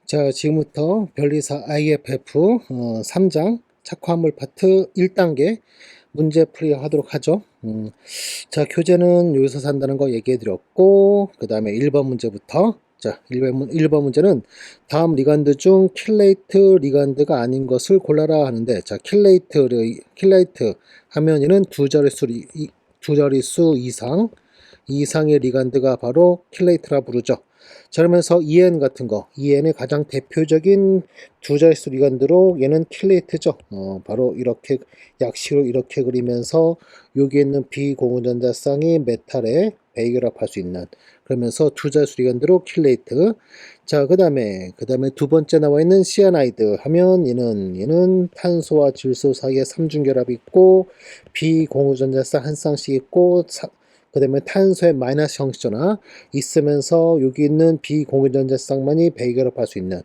자, 지금부터 변리사 IFF 3장 착화물 파트 1단계 문제풀이 하도록 하죠. 자, 교재는 여기서 산다는 거 얘기해 드렸고, 그 다음에 1번 문제부터. 자, 1번 문제는 다음 리간드 중 킬레이트 리간드가 아닌 것을 골라라 하는데, 자, 킬레이트 하면 얘는 두 자릿수 이상의 리간드가 바로 킬레이트라 부르죠. 자, 그러면서 EN 같은 거, EN의 가장 대표적인 두 자릿수 리간드로 얘는 킬레이트죠. 바로 이렇게 약식으로 이렇게 그리면서 여기 있는 비공유전자 쌍이 메탈에 배결합할 수 있는, 그러면서 두 자릿수 리간드로 킬레이트. 자, 그다음에 두 번째 나와 있는 시아나이드 하면 얘는 탄소와 질소 사이에 삼중결합이 있고 비공유전자 쌍 한 쌍씩 있고, 그 다음에 탄소의 마이너스 형식전화 있으면서 여기 있는 비공유전자 쌍만이 배결합할 수 있는.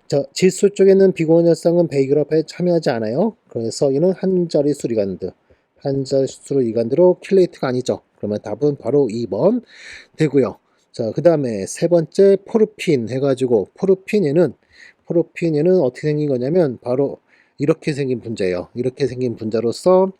자, 질소 쪽에는 비공유전자 쌍은 배결합에 참여하지 않아요. 그래서 얘는 한 자릿수 리간드로 킬레이트가 아니죠. 그러면 답은 바로 2번 되고요. 자, 그 다음에 세 번째 포르핀 해가지고, 포르핀 얘는 어떻게 생긴 거냐면 바로 이렇게 생긴 분자예요. 이렇게 생긴 분자로서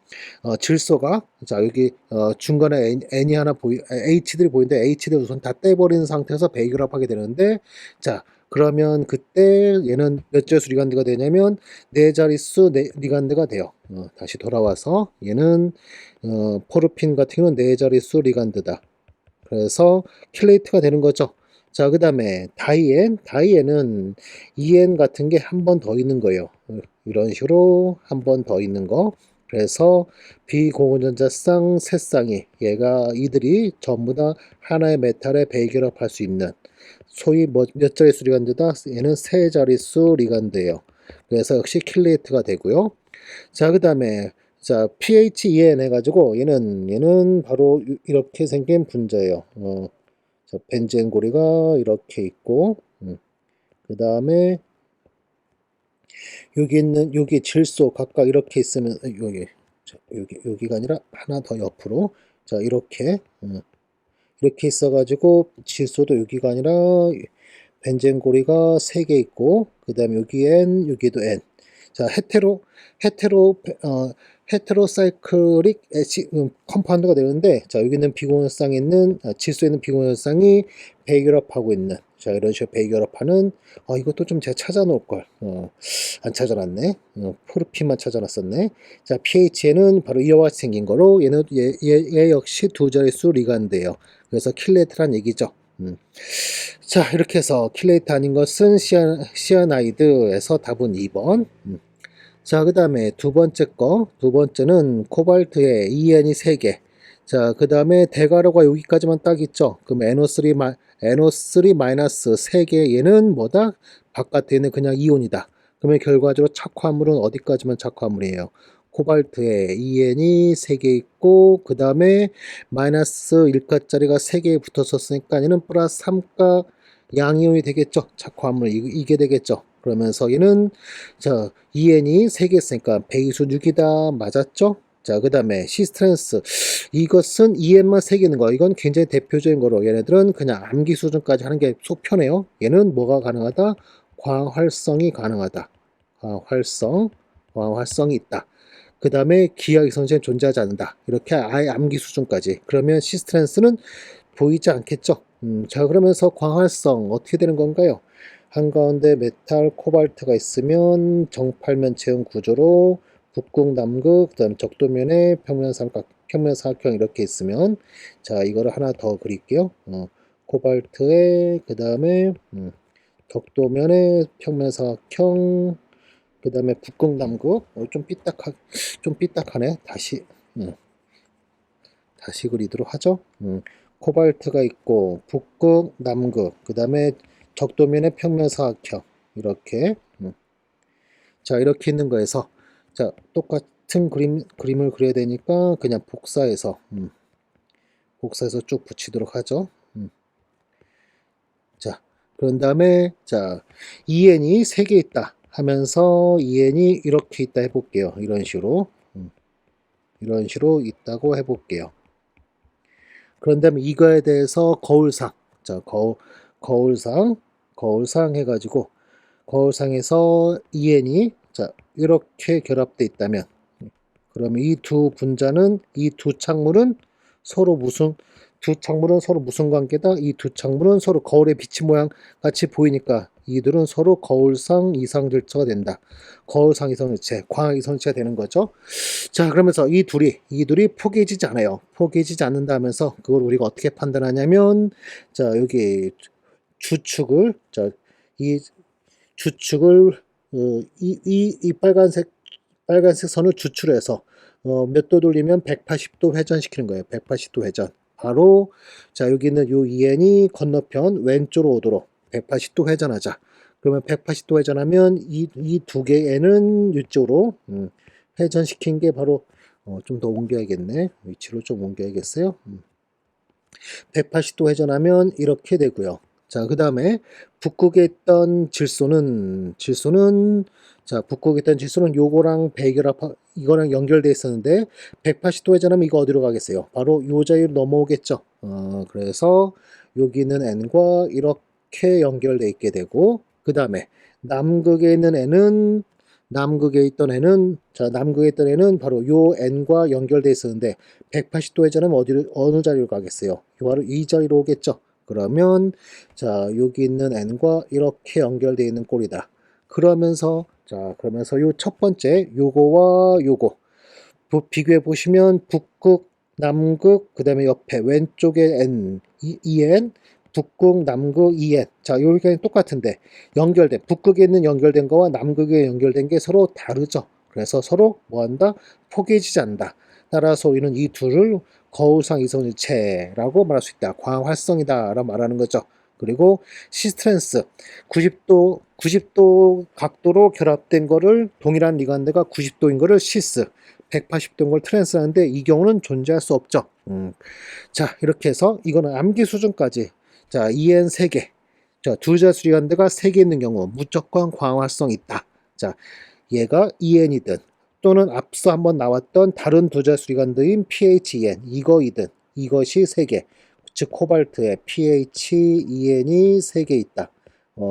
질소가, 자, 여기 중간에 N이 하나 H들이 보이는데 H들 우선 다 떼버리는 상태에서 배결합하게 되는데, 자, 그러면 그때 얘는 몇 자릿수 리간드가 되냐면 네 자릿수 리간드가 돼요. 다시 돌아와서 얘는 포르핀 같은 경우는 네 자릿수 리간드다. 그래서 킬레이트가 되는 거죠. 자, 그 다음에 다이앤은 EN 같은 게 한 번 더 있는 거예요. 이런 식으로 한 번 더 있는 거. 그래서 비공유전자 쌍 세 쌍이, 이들이 전부 다 하나의 메탈에 배결합할 수 있는, 소위 몇 자릿수 리간드다? 얘는 세 자릿수 리간드예요. 그래서 역시 킬레이트가 되고요. 자, 그 다음에 자, PHEN 해가지고 얘는 바로 이렇게 생긴 분자예요. 자, 벤젠 고리가 이렇게 있고, 그 다음에 여기 질소 각각 이렇게 있으면, 여기가 아니라 하나 더 옆으로, 자, 이렇게 있어가지고 질소도 여기가 아니라 벤젠 고리가 3개 있고, 그 다음에 여기도 N. 자, 헤테로사이클릭 컴파운드가 되는데, 자, 여기는 비공유성이 있는, 질소에 있는 비공유성이 배결합하고 있는, 자, 이런 식으로 배결합하는. 이것도 좀 제가 찾아놓을 걸. 안 찾아놨네. 포르핀만 찾아놨었네. 자, pH에는 바로 이와 같이 생긴 거로, 얘 역시 두 자릿수 리간드예요. 그래서 킬레이트란 얘기죠. 자, 이렇게 해서 킬레이트 아닌 것은 시아나이드에서 답은 2번. 자, 그 다음에 두 번째는 코발트에 EN이 3개. 자, 그 다음에 데가로가 여기까지만 딱 있죠. 그럼 NO3 마이너스 3개, 얘는 뭐다? 바깥에 있는 그냥 이온이다. 그러면 결과적으로 착화물은 어디까지만 착화물이에요? 코발트에 EN이 3개 있고, 그 다음에 마이너스 1가짜리가 3개 붙었었으니까 얘는 플러스 3가 양이온이 되겠죠. 착화물 이게 되겠죠. 그러면서 얘는, 자, EN이 3개 있으니까 배기수 6이다. 맞았죠? 자, 그 다음에 시스트렌스, 이것은 EN만 3개 있는 거, 이건 굉장히 대표적인 거로 얘네들은 그냥 암기 수준까지 하는 게 속 편해요. 얘는 뭐가 가능하다? 광활성이 가능하다. 광활성이 있다. 그 다음에 기하기 선생은 존재하지 않는다. 이렇게 아예 암기 수준까지. 그러면 시스트렌스는 보이지 않겠죠. 자, 그러면서 광활성 어떻게 되는 건가요? 한가운데 메탈 코발트가 있으면 정팔면 체형 구조로 북극 남극, 그다음 적도면에 평면 사각형 이렇게 있으면, 자, 이거를 하나 더 그릴게요. 코발트에, 그 다음에 적도면에 평면 사각형, 그 다음에 북극 남극. 좀 삐딱하네. 다시 그리도록 하죠. 코발트가 있고 북극 남극, 그 다음에 적도면의 평면 사각형 이렇게. 자, 이렇게 있는 거에서, 자, 똑같은 그림을 그려야 되니까 그냥 복사해서 쭉 붙이도록 하죠. 자, 그런 다음에, 자, EN이 3개 있다 하면서 EN이 이렇게 있다 해볼게요. 이런 식으로 있다고 해볼게요. 그런 다음에 이거에 대해서 거울상, 자, 거울상 해가지고, 거울상에서 EN이 자 이렇게 결합돼 있다면 그러면 이 두 분자는 이 두 창문은 서로 무슨 관계다? 이 두 창문은 서로 거울의 빛의 모양 같이 보이니까 이들은 서로 거울상 이상질처가 된다. 거울상 이성일체, 광학 이성일체가 되는 거죠. 자, 그러면서 이 둘이 포개지지 않아요. 포개지지 않는다면서 그걸 우리가 어떻게 판단하냐면 자, 여기 주축을 이 주축을 이 빨간색 선을 주출해서 몇 도 돌리면 180도 회전시키는 거예요. 180도 회전. 바로 자 여기 있는 요 EN이 건너편 왼쪽으로 오도록 180도 회전하자. 그러면 180도 회전하면 이 두 개의 N은 이쪽으로 회전시킨 게 바로 좀 더 옮겨야겠네. 위치로 좀 옮겨야겠어요. 180도 회전하면 이렇게 되고요. 자, 그 다음에 북극에 있던 질소는 요거랑 이거랑 연결돼 있었는데 180도 회전하면 이거 어디로 가겠어요? 바로 요 자리로 넘어오겠죠. 그래서 여기 있는 N과 이렇게 연결돼 있게 되고 그 다음에 남극에 있던 N은 바로 요 N과 연결돼 있었는데 180도 회전하면 어느 자리로 가겠어요? 바로 이 자리로 오겠죠. 그러면 자 여기 있는 N과 이렇게 연결되어 있는 꼴이다. 그러면서 요 첫 번째 요거와 요거 비교해 보시면 북극, 남극, 그 다음에 옆에 왼쪽에 N, EN, 북극, 남극, EN. 자, 여기가 똑같은데 북극에 있는 연결된 거와 남극에 연결된 게 서로 다르죠. 그래서 서로 뭐한다? 포개지지 않는다. 따라서 우리는 이 둘을 거울상 이성일체라고 말할 수 있다. 광활성이다 라고 말하는 거죠. 그리고 시스트렌스 90도 각도로 결합된 거를 동일한 리간드가 90도인 거를 시스 180도인 걸 트랜스 하는데 이 경우는 존재할 수 없죠. 자 이렇게 해서 이거는 암기 수준까지 자 EN 3개 자 두 자수 리간드가 3개 있는 경우 무조건 광활성 있다. 자 얘가 EN이든 또는 앞서 한번 나왔던 다른 두 자수 리간드인 PHEN 이거이든 이것이 3개 즉 코발트에 PHEN이 3개 있다.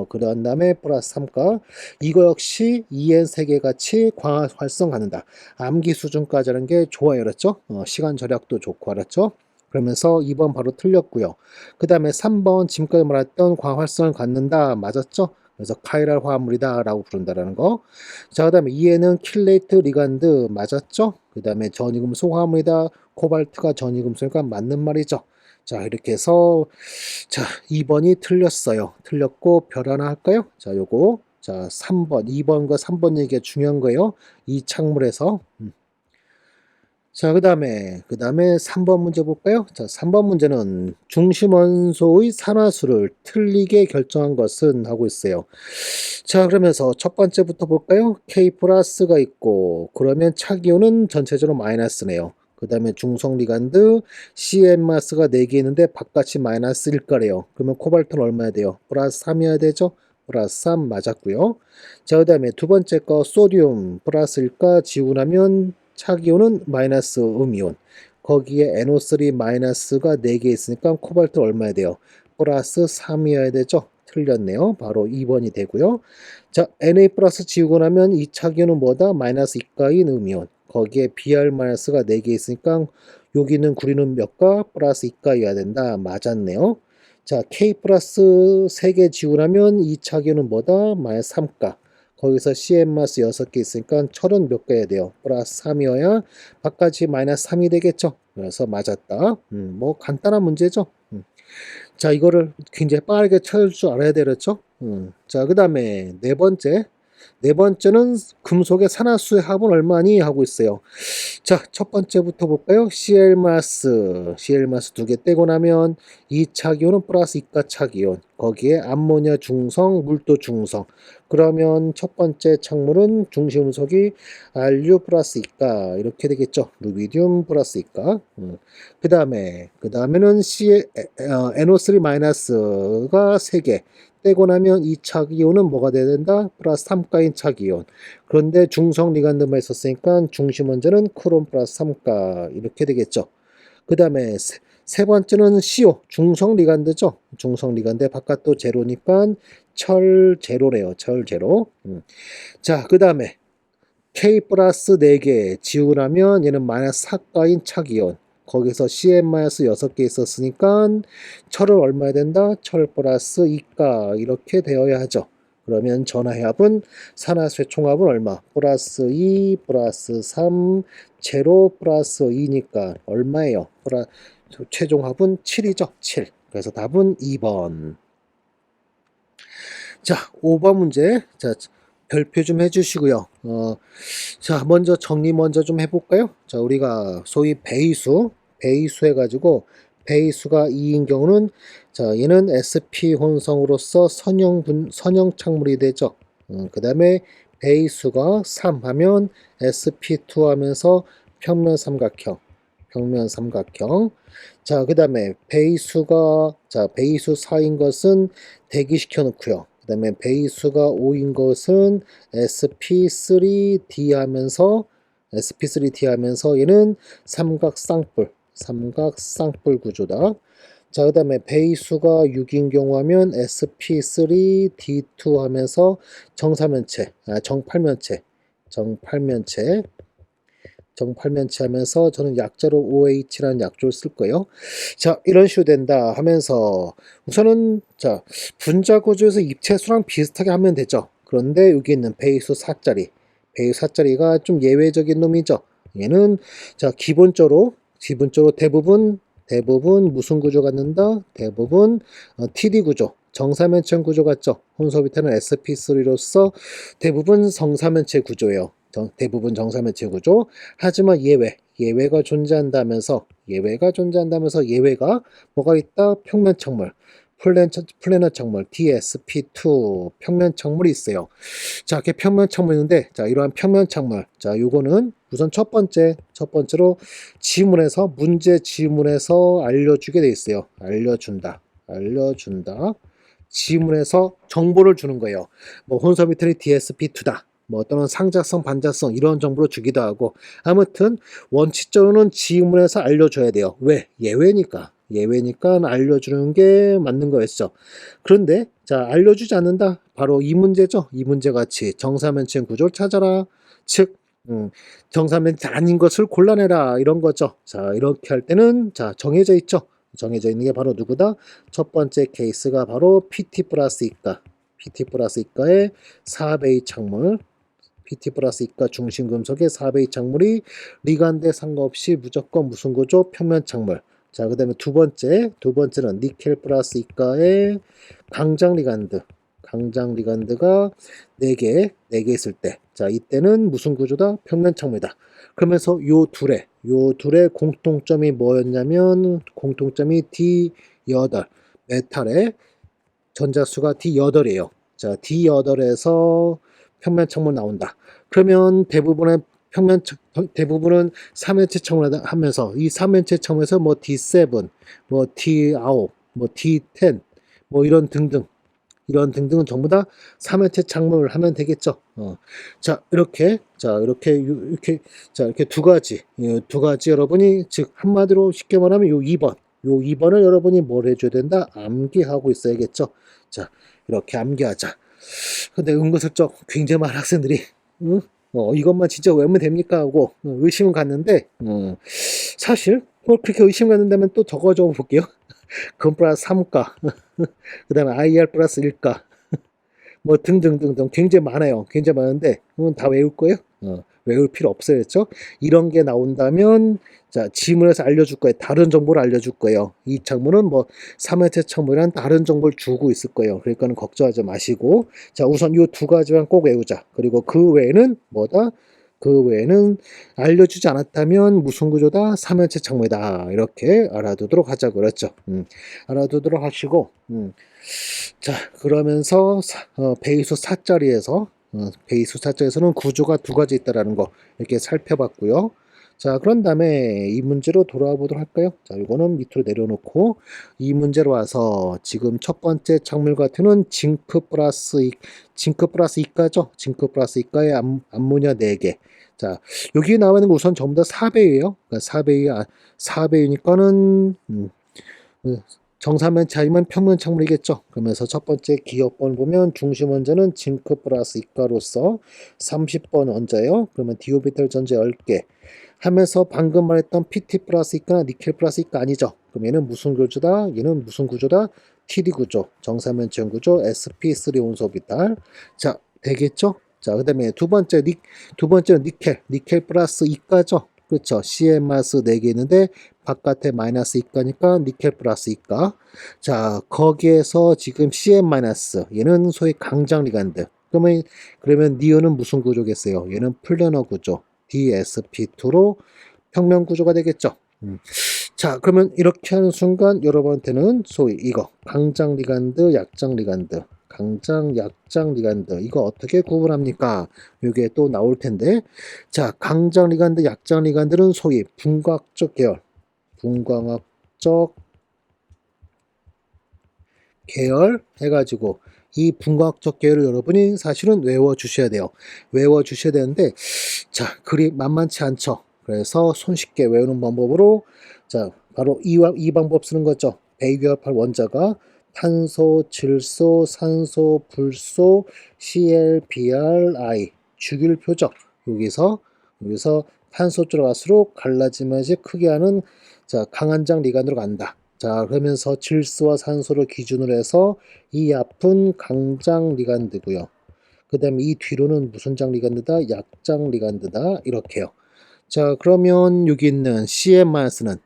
그 다음에 플러스 3가 이거 역시 EN 3개 같이 광학 활성 갖는다. 암기 수준까지 하는 게 좋아요. 그렇죠? 시간 절약도 좋고 알았죠? 그러면서 2번 바로 틀렸고요. 그 다음에 3번 지금까지 말했던 광학 활성을 갖는다. 맞았죠? 그래서 카이랄 화합물이다 라고 부른다라는 거. 자, 그 다음에 EN은 킬레이트 리간드 맞았죠? 그 다음에 전이금속 화합물이다. 코발트가 전이금속이니까 맞는 말이죠. 자, 이렇게 해서 자, 2번이 틀렸어요. 틀렸고 별 하나 할까요? 자, 요거 자 3번 2번과 3번 얘기가 중요한 거예요. 이 창문에서 자, 그 다음에 3번 문제 볼까요? 자, 3번 문제는 중심 원소의 산화수를 틀리게 결정한 것은 하고 있어요. 자, 그러면서 첫 번째부터 볼까요? K 플러스가 있고 그러면 차기온은 전체적으로 마이너스네요. 그 다음에 중성 리간드 CN 마스가 4개 있는데 바깥이 마이너스 1가래요. 그러면 코발트는 얼마야 돼요? 플러스 3이어야 되죠? 플러스 3 맞았고요. 자, 그 다음에 두 번째 거 소듐 플러스 1가 지우고 나면 차기온은 마이너스 음이온. 거기에 NO3 마이너스가 4개 있으니까 코발트 얼마야 돼요? 플러스 3이어야 되죠? 틀렸네요. 바로 2번이 되고요. 자, Na 플러스 지우고 나면 이 차기온은 뭐다? 마이너스 2가인 음이온. 거기에 Br 마이너스가 4개 있으니까 여기는 구리는 몇가? 플러스 2가여야 된다. 맞았네요. 자, K 플러스 3개 지우고 나면 이 차기온은 뭐다? 마이너스 3가. 거기서 CN 마스 6개 있으니까 철은 몇 개야 돼요? 플러스 3이어야 바깥이 마이너스 3이 되겠죠? 그래서 맞았다. 뭐 간단한 문제죠. 자, 이거를 굉장히 빠르게 찾을 줄 알아야 되겠죠? 자, 그 다음에 네 번째는 금속의 산화수의 합은 얼마니? 하고 있어요. 자, 첫 번째부터 볼까요? CL 마스 2개 떼고 나면 이 차기온은 플러스 2가 차기온. 거기에 암모니아 중성, 물도 중성. 그러면 첫 번째 창문은 중심음속이 RU 플러스 2가 이렇게 되겠죠. 루비디움 플러스 2가. 그 다음에는 NO3 마이너스가 3개. 떼고 나면 이 차기온은 뭐가 돼야 된다? 플러스 3가인 차기온. 그런데 중성 리간드만 있었으니까 중심 원자는 크롬 플러스 3가 이렇게 되겠죠. 그 다음에 세 번째는 CO, 중성 리간드죠. 중성 리간드 바깥도 제로니까 철 제로래요. 철 제로. 자, 그 다음에 K 플러스 4개 지우고 나면 얘는 마이너스 4가인 차기온. 거기서 CN-6개 있었으니까 철은 얼마야 된다? 철 플러스 2가 이렇게 되어야 하죠. 그러면 전화해합은 산화수의 총합은 얼마? 플러스 2 플러스 3 제로 플러스 2니까 얼마예요? 최종합은 7이죠. 7. 그래서 답은 2번. 자, 5번 문제. 자, 별표 좀 해주시고요. 자, 먼저 정리 먼저 좀 해볼까요? 자, 우리가 소위 배수해 가지고 배수가 2인 경우는 자, 얘는 sp 혼성으로서 선형 착물이 되죠. 그 다음에 배수가 3 하면 sp2 하면서 평면 삼각형. 자, 그 다음에 배수가 자, 배수 4인 것은 대기시켜 놓고요. 그 다음에 배수가 5인 것은 sp3d 하면서 얘는 삼각쌍뿔 구조다. 자, 그 다음에 배수가 6인 경우 하면 sp3d2 하면서 정팔면체 하면서 저는 약자로 OH라는 약조를 쓸 거예요. 자, 이런 식으로 된다 하면서 우선은 자, 분자 구조에서 입체수랑 비슷하게 하면 되죠. 그런데 여기 있는 배수 4자리가 좀 예외적인 놈이죠. 얘는 자, 기본적으로 대부분 무슨 구조 갖는다? 대부분 TD 구조, 정사면체 구조 같죠. 혼소비타는 sp3로서 대부분 정사면체 구조예요. 대부분 정사면체 구조. 하지만 예외가 존재한다면서 예외가 뭐가 있다? 평면 착물, 플래너 착물, DSP2 평면 착물이 있어요. 자, 이렇게 평면 착물인데, 자, 이러한 평면 착물. 자, 요거는 우선 첫 번째로 문제 지문에서 알려주게 돼 있어요. 알려준다. 지문에서 정보를 주는 거예요. 뭐 혼서 비틀이 DSP2다. 뭐 또는 상자성, 반자성 이런 정보를 주기도 하고 아무튼 원칙적으로는 지문에서 알려줘야 돼요. 왜? 예외니까 알려주는 게 맞는 거였죠. 그런데 자, 알려주지 않는다. 바로 이 문제죠. 이 문제 같이 정사면체 구조를 찾아라. 즉 정사면체 아닌 것을 골라내라 이런 거죠. 자, 이렇게 할 때는 자, 정해져 있는 게 바로 누구다? 첫 번째 케이스가 바로 PT 플러스 이가의 4배의 착물, PT 플러스 이가 중심 금속의 4배의 착물이 리간드에 상관없이 무조건 무슨 구조? 평면 착물. 자, 그 다음에 두 번째는 니켈 플러스 이가의 강장 리간드가 4개 있을 때. 자, 이때는 무슨 구조다? 평면 착물이다. 그러면서 요 둘의 공통점이 뭐였냐면, 공통점이 D8, 메탈의 전자수가 D8이에요. 자, D8에서 평면 착물 나온다. 그러면 대부분은 3면체 착물을 하면서 이 3면체 착물에서 뭐 D7, 뭐 D9, 뭐 D10, 뭐 이런 등등은 전부 다 3면체 착물을 하면 되겠죠. 자, 이렇게 두 가지 여러분이 즉 한마디로 쉽게 말하면 요 2번을 여러분이 뭘 해줘야 된다? 암기하고 있어야겠죠. 자, 이렇게 암기하자. 근데 은근슬쩍 굉장히 많은 학생들이 이것만 진짜 외우면 됩니까? 하고 의심을 갖는데 사실 그렇게 의심 갖는다면 또 적어 볼게요. 금 플러스 3가 그 다음에 IR 플러스 1가 뭐 등등등등 굉장히 많은데 다 외울 거예요? 외울 필요 없어요. 그렇죠? 이런 게 나온다면 자, 지문에서 알려줄 거예요. 다른 정보를 알려줄 거예요. 이 착물은 뭐 3회체 착물이란 다른 정보를 주고 있을 거예요. 그러니까는 걱정하지 마시고 자, 우선 이 두 가지만 꼭 외우자. 그리고 그 외에는 뭐다? 그 외에는 알려주지 않았다면 무슨 구조다? 3회체 착물이다. 이렇게 알아두도록 하자고 그랬죠. 알아두도록 하시고 자, 그러면서 배수 4자리에서는 구조가 두 가지 있다라는 거 이렇게 살펴봤고요. 자, 그런 다음에 이 문제로 돌아와 보도록 할까요? 자, 이거는 밑으로 내려놓고 이 문제로 와서 지금 첫 번째 작물 같은 경우는 징크 플러스 이가죠? 징크 플러스 이가의 암모니아 4개. 자, 여기 나와 있는 거 우선 전부 다 4배예요. 그러니까 4배니까는 정사면 차이면 평면 착물이겠죠. 그러면서 첫 번째 기업번 보면 중심 원자는 징크 플러스 이가로서 30번 원자예요. 그러면 디오비탈 전자 10개. 하면서 방금 말했던 PT 플러스 이가나 니켈 플러스 이가 아니죠. 그럼 얘는 무슨 구조다? 얘는 무슨 구조다? TD 구조, 정사면체형 구조, sp3 온소비탈. 자, 되겠죠? 자, 그다음에 두 번째는 니켈 플러스 이가죠. 그렇죠. CM마스 4개 있는데 바깥에 마이너스 이가니까 니켈 플러스 이가. 자, 거기에서 지금 CM 마이너스 얘는 소위 강장 리간드. 그러면 니온은 무슨 구조겠어요? 얘는 플래너 구조. DSP2로 평면 구조가 되겠죠. 자, 그러면 이렇게 하는 순간 여러분한테는 소위 이거 강장 리간드, 약장 리간드, 강장, 약장 리간드 이거 어떻게 구분합니까? 이게 또 나올 텐데, 자, 강장 리간드, 약장 리간드는 소위 분광학적 계열 해가지고 이 분광학적 계열을 여러분이 사실은 외워주셔야 돼요. 외워주셔야 되는데, 자, 그리 만만치 않죠. 그래서 손쉽게 외우는 방법으로, 자, 바로 이 방법 쓰는 거죠. 배기업할 원자가 탄소, 질소, 산소, 불소, Cl, Br, I 주기율표죠. 여기서 탄소 쪽으로 갈수록 갈라지면서 크게 하는, 자, 강한장 리간으로 간다. 자, 그러면서 질소와 산소를 기준으로 해서 이 앞은 강장 리간드고요. 그 다음에 이 뒤로는 무슨 장 리간드다? 약장 리간드다. 이렇게요. 자, 그러면 여기 있는 CM 마스는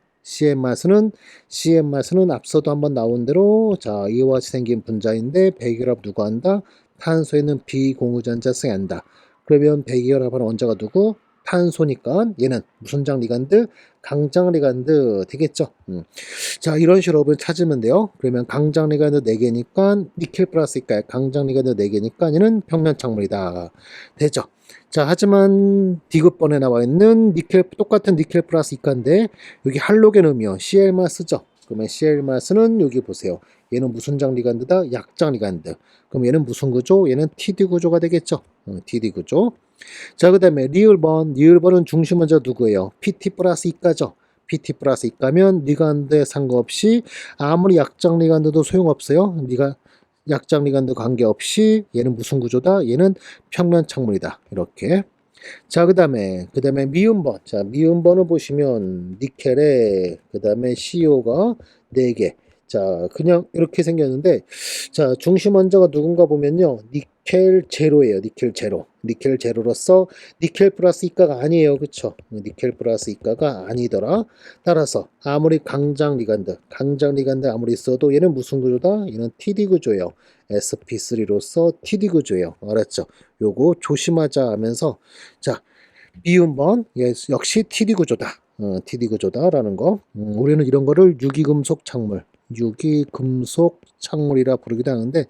앞서도 한번 나온 대로, 자, 이와 같이 생긴 분자인데 배기결합 누가 한다? 탄소에는 비공유전자 쓰한다. 그러면 배기결합하는 원자가 누구? 탄소니까 얘는 무슨 장 리간드? 강장 리간드 되겠죠. 자, 이런 식으로 여러분 찾으면 돼요. 그러면 강장 리간드 4개니까 니켈 플러스일까요? 강장 리간드 4개니까 얘는 평면 착물이다. 되죠. 자, 하지만 디귿번에 나와 있는 똑같은 니켈 플러스 이가인데 여기 할로겐음이요. Cl만 쓰죠. 그러면 Cl만 쓰는 여기 보세요. 얘는 무슨 장 리간드다? 약장 리간드. 그럼 얘는 무슨 구조? 얘는 TD 구조가 되겠죠. TD 구조. 자, 그 다음에 리을번은 중심 원자 누구예요? PT 플러스 이가죠. PT 플러스 이가면 리간드에 상관없이 아무리 약장 리간드도 소용없어요. 약장 리간드 관계없이 얘는 무슨 구조다? 얘는 평면 착물이다. 이렇게. 자, 그 다음에 미음번. 자, 미음번을 보시면 니켈에 그 다음에 CO가 4개. 자, 그냥 이렇게 생겼는데, 자, 중심 원자가 누군가 보면요. 니켈 제로예요. 니켈 제로로서 니켈 플러스 이가가 아니에요. 그쵸? 니켈 플러스 이가가 아니더라. 따라서 아무리 강장 리간드 아무리 써도 얘는 무슨 구조다? 얘는 TD 구조예요. sp3로서 TD 구조예요. 알았죠? 요거 조심하자 하면서, 자, 미음번 역시 TD 구조다. TD 구조다라는 거. 우리는 이런 거를 유기금속 착물이라 부르기도 하는데,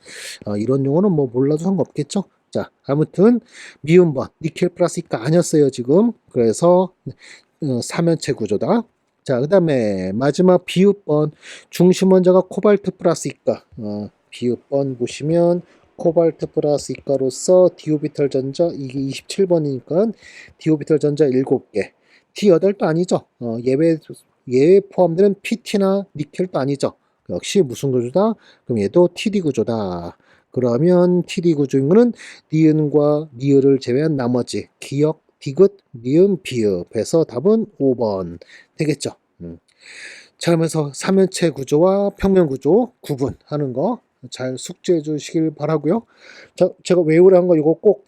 이런 용어는 뭐 몰라도 상관없겠죠. 자, 아무튼 미음번 니켈 플러스이가 아니었어요 지금. 그래서 사면체 구조다. 자, 그 다음에 마지막 비읍번 중심 원자가 코발트 플러스이가. 비읍번 보시면 코발트 플러스 이가로서 디오비탈 전자 이게 27번이니까 디오비탈 전자 7개. D8도 아니죠. 예외 포함되는 PT나 니켈도 아니죠. 역시 무슨 구조다? 그럼 얘도 TD 구조다. 그러면 TD 구조인 거는 니은과 니을을 제외한 나머지 기역, 디귿, 니은, 비읍해서 답은 5번 되겠죠. 자, 그러면서 삼면체 구조와 평면 구조 구분하는 거 잘 숙지해 주시길 바라고요. 자, 제가 외우라는 거 이거 꼭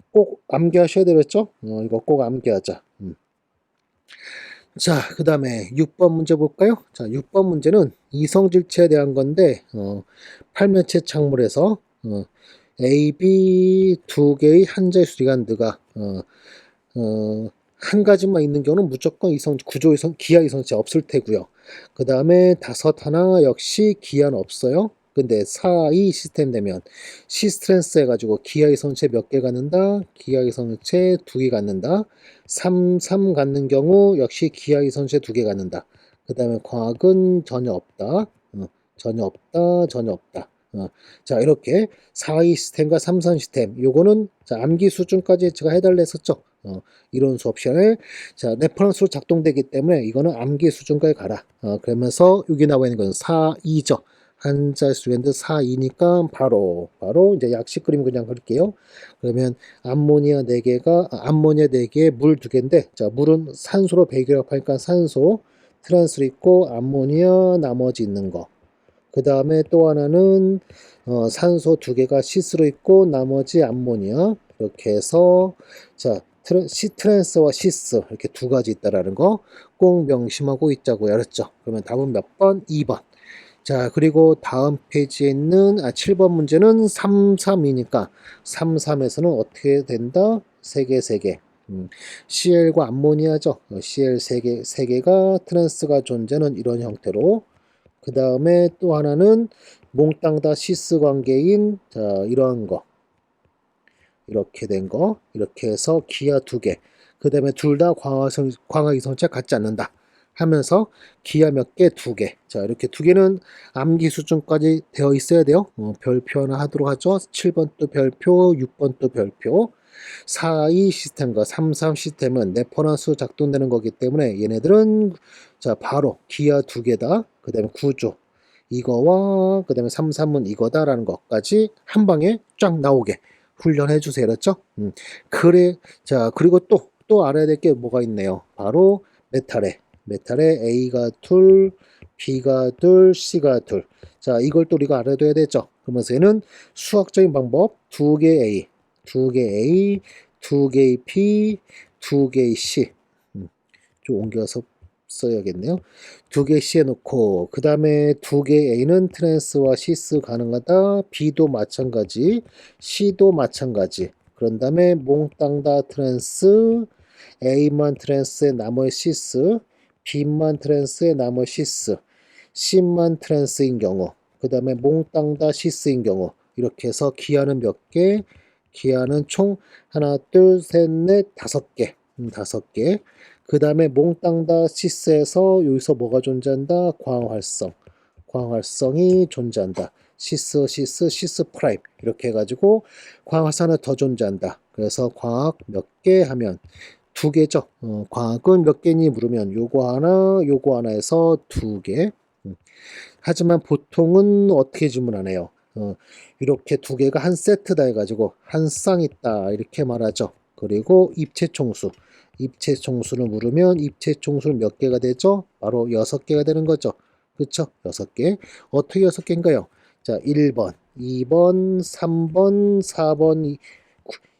암기하셔야 되겠죠? 이거 꼭 암기하자. 자, 그 다음에 6번 문제 볼까요? 자, 6번 문제는 이성질체에 대한 건데, 팔면체 착물에서, A, B 두 개의 한자의 리간드가, 한 가지만 있는 경우는 무조건 기하 이성체 없을 테고요. 그 다음에 다섯 하나 역시 기하는 없어요. 근데 4, 2 시스템 되면 시스트랜스 해가지고 기하 이선체 몇 개 갖는다? 기하 이선체 2개 갖는다. 3, 3 갖는 경우 역시 기하 이선체 2개 갖는다. 그 다음에 광학은 전혀 없다. 전혀 없다. 전혀 없다. 자, 이렇게 4, 2 시스템과 3, 3 시스템. 요거는 자, 암기 수준까지 제가 해달라 했었죠. 이론 수업 시간에 자, 레퍼런스로 작동되기 때문에 이거는 암기 수준까지 가라. 그러면서 여기 나와 있는 건 4, 2죠. 한자수인데 4, 2니까 바로 이제 약식 그림 그냥 그릴게요. 그러면 암모니아 4개가 암모니아 4개에 물 2개인데 자, 물은 산소로 배기업하니까 산소 트랜스로 있고 암모니아 나머지 있는 거. 그 다음에 또 하나는 산소 2개가 시스로 있고 나머지 암모니아 이렇게 해서 자 트랜스와 시스 이렇게 2가지 있다라는 거 꼭 명심하고 있자고요. 알았죠? 그러면 답은 몇 번? 2번. 자, 그리고 다음 페이지에 있는 7번 문제는 3, 3이니까 3, 3에서는 어떻게 된다? 3개, 3개. CL과 암모니아죠. CL 3개, 3개가 트랜스가 존재하는 이런 형태로 그 다음에 또 하나는 몽땅 다 시스 관계인 자, 이러한 거 이렇게 된 거 이렇게 해서 기하 2개 그 다음에 둘 다 광학이성체 갖지 않는다 하면서 기하 몇 개? 2개. 자, 이렇게 2개는 암기 수준까지 되어 있어야 돼요. 별표 하나 하도록 하죠. 7번 또 별표, 6번 또 별표. 4, 2 시스템과 3, 3 시스템은 레퍼런스 작동되는 거기 때문에 얘네들은 자, 바로 기하 2개다. 그 다음에 구조. 이거와 그 다음에 3, 3은 이거다라는 것까지 한 방에 쫙 나오게 훈련해 주세요. 그렇죠? 그래. 자, 그리고 또 알아야 될 게 뭐가 있네요. 바로 메탈에 A가 둘, B가 둘, C가 둘. 자, 이걸 또 우리가 알아둬야 되죠. 그러면서 얘는 수학적인 방법 2개 A, 2개 A, 2개 B, 2개 C. 좀 옮겨서 써야겠네요. 2개 C 해놓고 그 다음에 2개 A는 트랜스와 시스 가능하다. B도 마찬가지, C도 마찬가지. 그런 다음에 몽땅 다 트랜스, A만 트랜스에 나머지 시스, B만 트랜스에 나머지 시스, C만 트랜스인 경우, 그 다음에 몽땅 다 시스인 경우 이렇게 해서 기하는 몇 개? 기하는 총 하나, 둘, 셋, 넷, 5개. 5개. 그 다음에 몽땅 다 시스에서 여기서 뭐가 존재한다? 광활성이 존재한다. 시스 프라임 이렇게 해가지고 광활성 하나 더 존재한다. 그래서 광학 몇 개 하면 2개죠. 광학은 몇 개니 물으면 요거 하나 해서 2개. 하지만 보통은 어떻게 질문하네요. 이렇게 2개가 한 세트다 해가지고 한 쌍 있다 이렇게 말하죠. 그리고 입체 총수를 물으면 입체 총수는 몇 개가 되죠? 바로 6개가 되는 거죠. 그렇죠? 6개. 어떻게 6개인가요? 자, 1번, 2번, 3번, 4번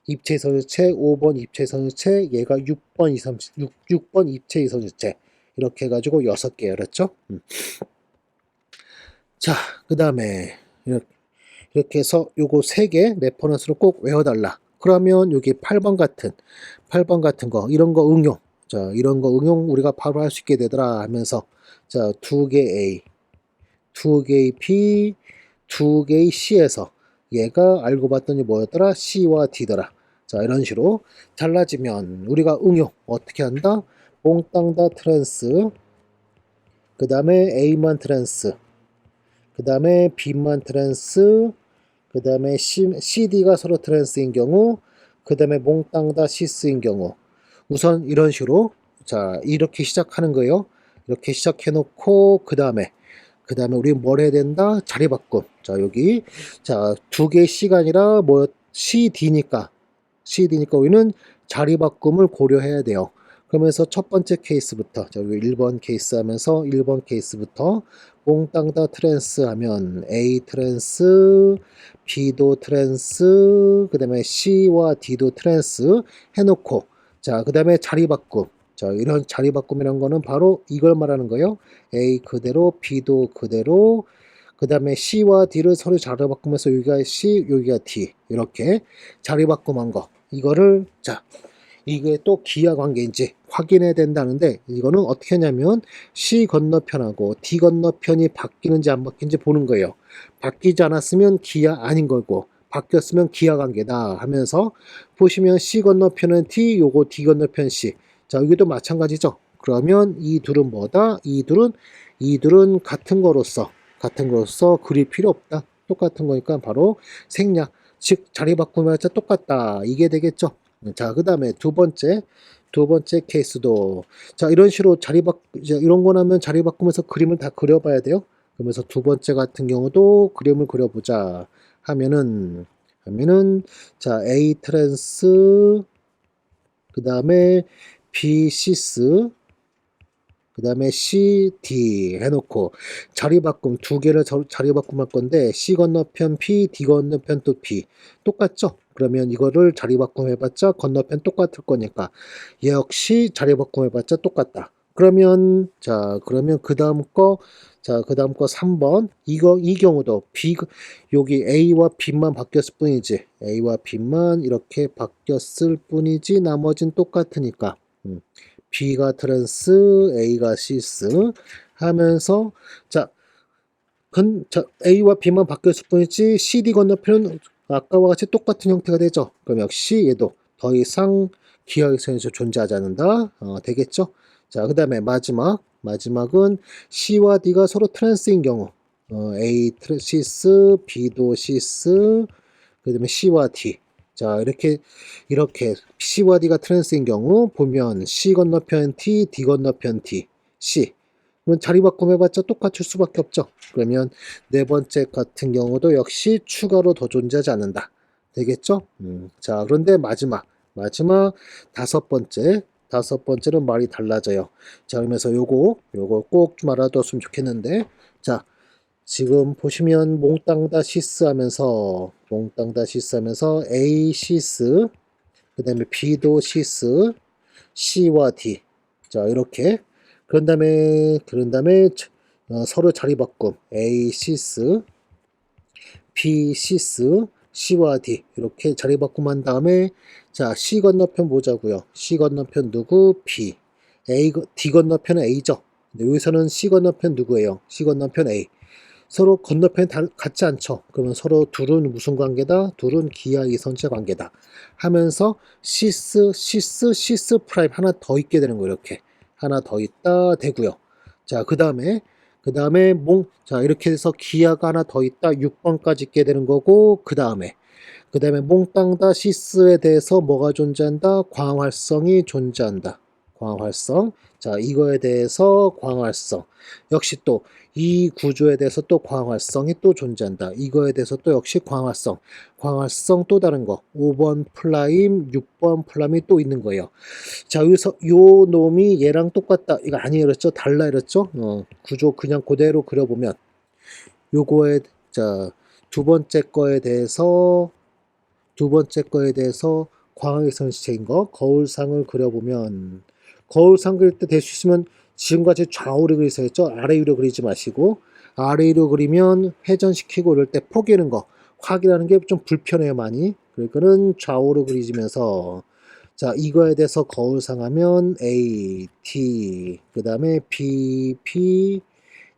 입체 이선유체, 5번 입체 이선유체, 얘가 6번 입체 이선유체. 이렇게 해가지고 6개 알았죠? 자, 그 다음에 이렇게 해서 요거 3개 레퍼런스로 꼭 외워달라. 그러면 여기 8번 같은 거 이런 거 응용. 자, 이런 거 응용 우리가 바로 할 수 있게 되더라 하면서 자, 2개 A, 2개 B, 2개 C에서 얘가 알고 봤더니 뭐였더라? C와 D더라. 자, 이런 식으로 달라지면 우리가 응용 어떻게 한다? 몽땅 다 트랜스, 그 다음에 A만 트랜스, 그 다음에 B만 트랜스, 그 다음에 CD가 서로 트랜스인 경우, 그 다음에 몽땅 다 시스인 경우. 우선 이런 식으로 자, 이렇게 시작하는 거예요. 이렇게 시작해 놓고 그 다음에 우리 뭘 해야 된다? 자리 바꿈. 자, 여기 자, 2개 C가 아니라 뭐 CD니까 우리는 자리 바꿈을 고려해야 돼요. 그러면서 첫 번째 케이스부터 자, 여기 1번 케이스 하면서 1번 케이스부터 몽땅 다 트랜스 하면 A 트랜스, B도 트랜스, 그 다음에 C와 D도 트랜스 해놓고 자, 그 다음에 자리 바꿈. 자, 이런 자리 바꿈이란 거는 바로 이걸 말하는 거예요. A 그대로, B도 그대로, 그 다음에 C와 D를 서로 자리 바꾸면서 여기가 C, 여기가 D. 이렇게 자리 바꿈한 거. 이거를, 자, 이게 또 기하 관계인지 확인해야 된다는데 이거는 어떻게 하냐면 C 건너편하고 D 건너편이 바뀌는지 안 바뀌는지 보는 거예요. 바뀌지 않았으면 기하 아닌 거고 바뀌었으면 기하 관계다 하면서 보시면 C 건너편은 D, 요거 D 건너편 C. 자, 여기도 마찬가지죠. 그러면 이 둘은 뭐다? 이 둘은 같은 거로서 그릴 필요 없다. 똑같은 거니까 바로 생략. 즉 자리 바꾸면 똑같다. 이게 되겠죠. 자, 그 다음에 두 번째 케이스도 자 이런 식으로 이제 이런 거 나면 자리 바꾸면서 그림을 다 그려봐야 돼요. 그러면서 두 번째 같은 경우도 그림을 그려보자 하면은 자 A 트랜스 그 다음에 B 시스 그 다음에 C, D 해놓고 자리 바꿈 두 개를 자리 바꿈할 건데 C 건너편 P, D 건너편 또 P 똑같죠? 그러면 이거를 자리 바꿈 해봤자 건너편 똑같을 거니까 역시 자리 바꿈 해봤자 똑같다. 그러면 그 다음 거 3번 이 경우도 B 여기 A와 B만 바뀌었을 뿐이지 A와 B만 이렇게 바뀌었을 뿐이지 나머진 똑같으니까 B가 트랜스, A가 시스 하면서 자, A와 B만 바뀌었을 뿐이지 CD 건너편은 아까와 같이 똑같은 형태가 되죠. 그럼 역시 얘도 더 이상 기하유선에서 존재하지 않는다. 되겠죠. 자, 그 다음에 마지막은 C와 D가 서로 트랜스인 경우 A 시스, B도 시스, 그 다음에 C와 D. 자, 이렇게 C와 D가 트랜스인 경우 보면 C 건너편 T, D 건너편 T, C. 그러면 자리 바꿈 해봤자 똑같을 수밖에 없죠. 그러면 네 번째 같은 경우도 역시 추가로 더 존재하지 않는다. 되겠죠? 자, 그런데 마지막 다섯 번째는 말이 달라져요. 자, 그러면서 요거 꼭 좀 알아두었으면 좋겠는데, 자, 지금 보시면 몽땅 다 시스하면서 A 시스 그 다음에 B도 시스 C와 D 자 이렇게 그런 다음에 서로 자리 바꿈 A 시스 B 시스 C와 D 이렇게 자리 바꿈한 다음에 자 C 건너편 보자고요. C 건너편 누구? B D 건너편은 A죠. 근데 여기서는 C 건너편 누구예요? C 건너편 A 서로 건너편이 같지 않죠. 그러면 서로 둘은 무슨 관계다? 둘은 기하 이선체 관계다. 하면서 시스 프라임 하나 더 있게 되는 거예요. 이렇게 하나 더 있다 되고요. 자, 그 다음에 자 이렇게 해서 기하가 하나 더 있다 6번까지 있게 되는 거고 그 다음에 몽땅 다 시스에 대해서 뭐가 존재한다? 광활성이 존재한다. 광활성. 자, 이거에 대해서 광활성. 역시 또 이 구조에 대해서 또 광활성이 또 존재한다. 이거에 대해서 또 역시 광활성. 광활성 또 다른 거. 5번 플라임, 6번 플라임이 또 있는 거예요. 자, 여기서 요 놈이 얘랑 똑같다. 이거 아니에요. 그랬죠? 달라 이랬죠? 구조 그냥 그대로 그려보면 요거에 자, 두 번째 거에 대해서 광학의 시체인 거 거울상을 그려보면 거울상 그릴 때 될 수 있으면 지금같이 좌우로 그리세요. 아래 위로 그리지 마시고 아래 위로 그리면 회전시키고 이럴 때 포개는 거 확인하는 게 좀 불편해요 많이. 그러니까는 좌우로 그리면서 자 이거에 대해서 거울상 하면 A, T 그 다음에 B, P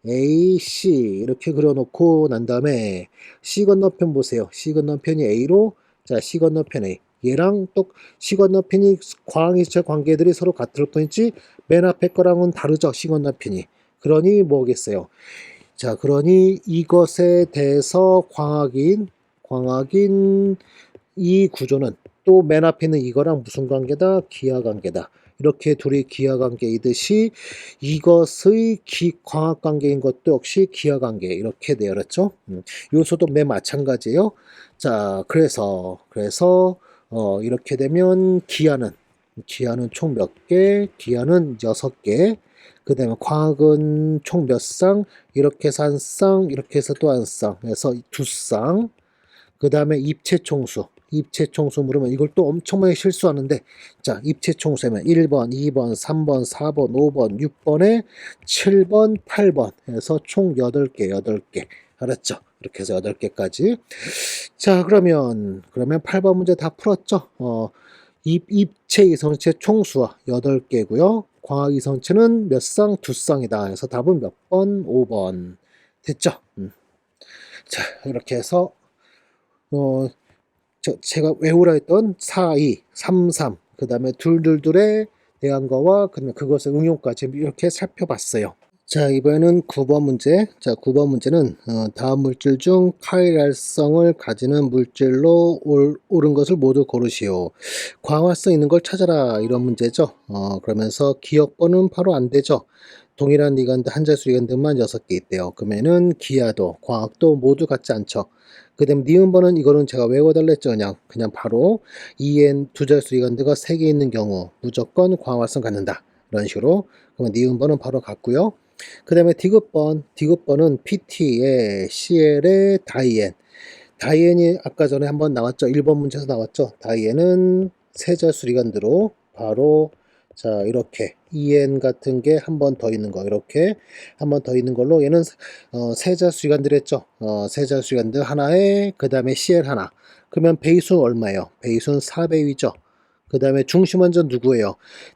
A, C 이렇게 그려놓고 난 다음에 C 건너편 보세요. C 건너편이 A로 자 C 건너편 A 얘랑 또 C 건너편이 광학일체 관계들이 서로 같을 뿐이지 맨 앞에 거랑은 다르죠. C 건너편이 그러니 뭐겠어요. 자 그러니 이것에 대해서 광학인 이 구조는 또 맨 앞에 있는 이거랑 무슨 관계다? 기하 관계다. 이렇게 둘이 기하 관계이듯이 이것의 광학 관계인 것도 역시 기하 관계 이렇게 되어 있죠. 요소도 맨 마찬가지예요. 자, 그래서 이렇게 되면 기하는 총 몇 개? 기하는 6개. 그 다음에 광학은 총 몇 쌍? 이렇게 해서 한 쌍, 이렇게 해서 또 한 쌍. 그래서 2쌍. 그 다음에 입체 총수 물으면 이걸 또 엄청 많이 실수하는데 자 입체 총수면 1번, 2번, 3번, 4번, 5번, 6번에 7번, 8번 해서 총 8개 알았죠? 이렇게 해서 8개까지 자 그러면 8번 문제 다 풀었죠? 입체 이성체 총수와 8개고요. 광학 이성체는 몇 쌍? 2쌍이다. 그래서 답은 몇 번? 5번. 됐죠? 자, 이렇게 해서 어, 제가 외우라 했던 4, 2, 3, 3, 그 다음에 둘둘둘에 대한 거와 그것의 응용까지 이렇게 살펴봤어요. 자, 이번에는 9번 문제. 자, 9번 문제는 다음 물질 중 카이랄성을 가지는 물질로 옳은 것을 모두 고르시오. 광활성 있는 걸 찾아라. 이런 문제죠. 그러면서 기억번은 바로 안 되죠. 동일한 리간드, 한 자수 리간드만 6개 있대요. 그러면은 기하도, 광학도 모두 같지 않죠. 그 다음에 니은번은 이거는 제가 외워달라 했죠. 그냥 바로 EN 두 자수 리간드가 3개 있는 경우 무조건 광활성 갖는다. 이런 식으로. 그러면 니은번은 바로 같고요. 그 다음에 디귿번은 PT에 CL에 다이엔. 다이엔이 아까 전에 한번 나왔죠. 1번 문제에서 나왔죠. 다이엔은 세자수 리간드로 바로 자 이렇게 EN 같은 게 한 번 더 있는 거 이렇게 한 번 더 있는 걸로 얘는 세자수 리간드를 했죠. 세자수 리간드 하나에 그 다음에 CL 하나. 그러면 베이수는 얼마예요? 베이수는 4배위죠. 그 다음에 중심원자 누구예요?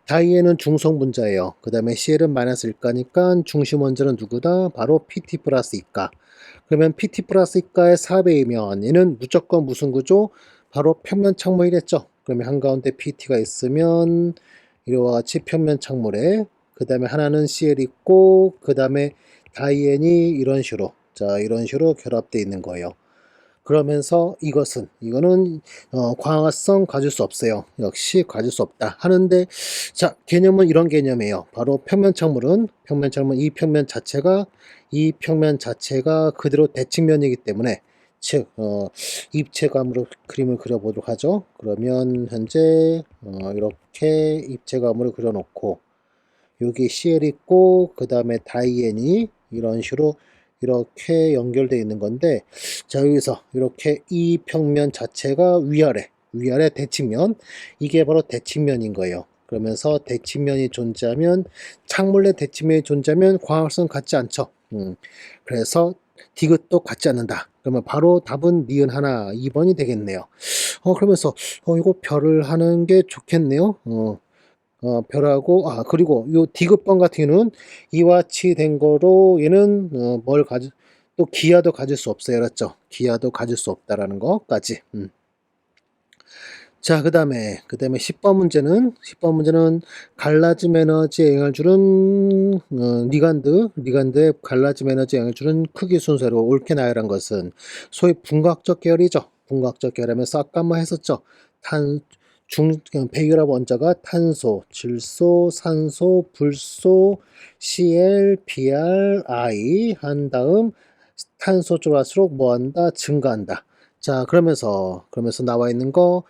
다이에는 중성분자예요. 그 다음에 CL은 마이너스 1가니까 중심원자는 누구다? 바로 PT 플러스 2가. 그러면 PT 플러스 2가의 4배이면 얘는 무조건 무슨 구조? 바로 평면 착물이랬죠. 그러면 한가운데 PT가 있으면 이와 같이 평면 착물에 그 다음에 하나는 CL 있고 그 다음에 다이엔이 이런 식으로 자 이런 식으로 결합되어 있는 거예요. 그러면서 이거는 광합성 가질 수 없어요. 역시 가질 수 없다 하는데 자 개념은 이런 개념이에요. 바로 평면창물은 이 평면 자체가 그대로 대칭면이기 때문에 즉 입체감으로 그림을 그려보도록 하죠. 그러면 현재 이렇게 입체감으로 그려놓고 여기 CL 있고 그 다음에 다이엔이 이런 식으로 이렇게 연결되어 있는 건데 자 여기서 이렇게 이 평면 자체가 위아래 대칭면 이게 바로 대칭면인 거예요. 그러면서 대칭면이 존재하면 창문 내 대칭면이 존재하면 광합성 같지 않죠. 그래서 디귿도 같지 않는다. 그러면 바로 답은 니은 하나 2번이 되겠네요. 그러면서 이거 별을 하는 게 좋겠네요. 별하고 그리고 요 디귿번 같은 경우는 이와 같이 된 거로 얘는 또 기하도 가질 수 없어요. 알았죠? 기하도 가질 수 없다라는 거까지. 자, 그다음에 10번 문제는 갈라짐 에너지에 영향을 주는 리간드의 갈라짐 에너지에 영향을 주는 크기 순서로 옳게 나열한 것은 소위 분각적 계열이죠. 분각적 계열하면서 아까 한번 했었죠. 배결합 원자가 탄소, 질소, 산소, 불소, Cl, Br, I 한 다음 탄소 쪽할수록 뭐한다? 증가한다. 자, 그러면서 나와 있는 거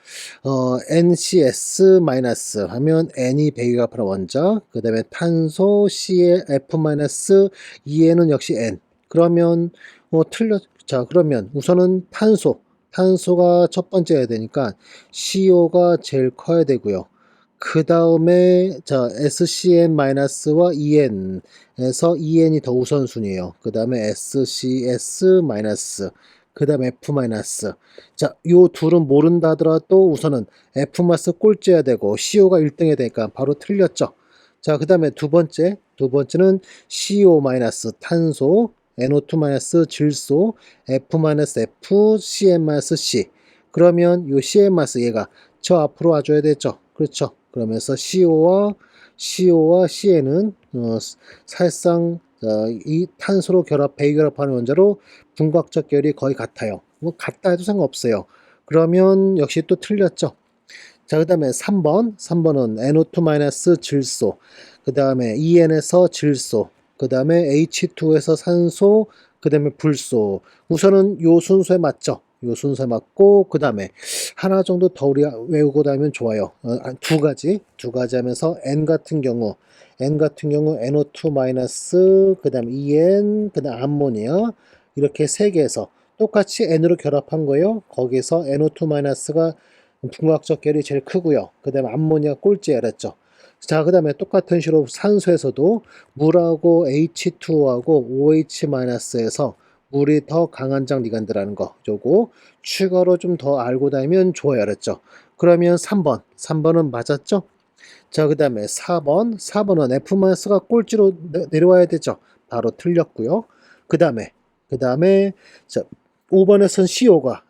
NCS 마이너스 하면 N이 배기가파는 원자, 그 다음에 탄소 Cl F 마이너스 2N은 역시 N. 그러면 자, 그러면 우선은 탄소가 첫 번째 해야 되니까 CO가 제일 커야 되고요. 그 다음에 자 SCN-와 EN에서 EN이 더 우선순위예요. 그 다음에 SCS-, 그 다음에 F-. 자, 요 둘은 모른다 하더라도 우선은 F- 꼴찌해야 되고 CO가 1등 해야 되니까 바로 틀렸죠. 자, 그 다음에 두 번째는 CO- 탄소, NO2- 질소, F- CN- C. 그러면 요 CN- 얘가 저 앞으로 와줘야 되죠. 그렇죠. 그러면서 CO와 CN은 사실상 이 탄소로 배기결합하는 원자로 분각적 계열이 거의 같아요. 뭐 같다 해도 상관없어요. 그러면 역시 또 틀렸죠. 자, 그 다음에 3번은 NO2- 질소, 그 다음에 EN에서 질소, 그 다음에 H2에서 산소, 그 다음에 불소. 우선은 요 순서에 맞죠. 요 순서에 맞고 그 다음에 하나 정도 더 우리 외우고 다니면 좋아요. 두 가지 하면서 N 같은 경우 NO2- 그 다음 EN, 그 다음 암모니아 이렇게 세 개에서 똑같이 N으로 결합한 거예요. 거기서 NO2- 분각적 계열이 제일 크고요. 그 다음에 암모니아 꼴찌 알았죠. 자, 그 다음에 똑같은 식으로 산소에서도 물하고 H2하고 OH-에서 물이 더 강한 장 리간드라는 거, 요거 추가로 좀 더 알고 다니면 좋아요. 알았죠? 그러면 3번은 맞았죠? 자, 그 다음에 4번은 F-가 꼴찌로 내려와야 되죠. 바로 틀렸고요. 그 다음에 자, 5번에선